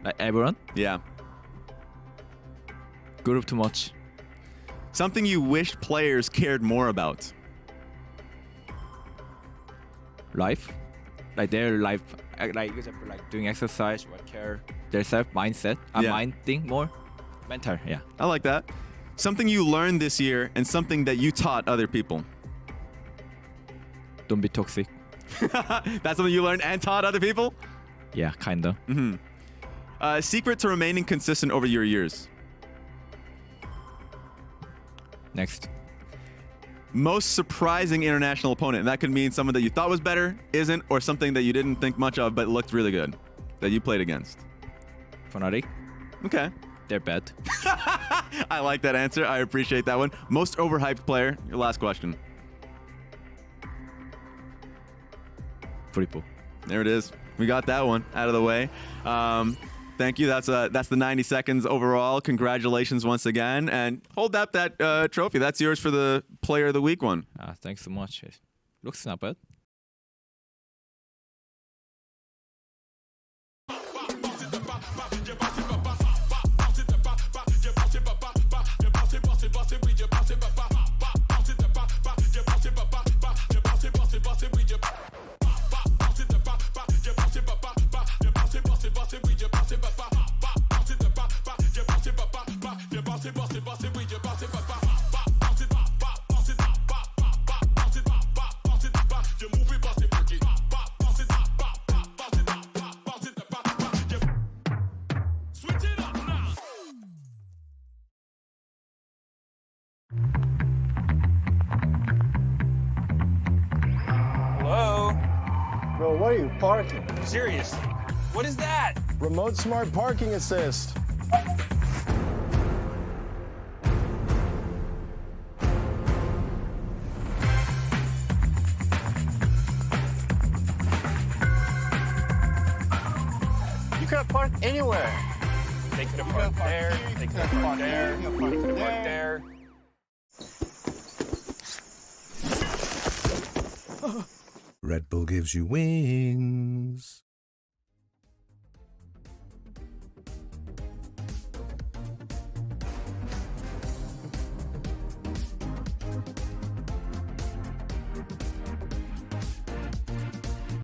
Like everyone? Yeah. Group too much. Something you wished players cared more about. Life, like their life, like example, like doing exercise or care, their self mindset, mind thing more, mental. Yeah. I like that. Something you learned this year and something that you taught other people. Don't be toxic. That's something you learned and taught other people? Yeah, kinda. Secret to remaining consistent over your years. Next. Most surprising international opponent. And that could mean someone that you thought was better, isn't, or something that you didn't think much of but looked really good that you played against. Fnatic. Okay. They're bad. I like that answer. I appreciate that one. Most overhyped player. Your last question. Triple. There it is. We got that one out of the way. Thank you. That's the 90 seconds overall. Congratulations once again. And hold up that trophy. That's yours for the Player of the Week one. Thanks so much. Looks not bad. Bro, what are you parking? Seriously, what is that? Remote smart parking assist. You could have parked anywhere. They could have parked there, they could have parked there, they could have parked there. Red Bull gives you wings.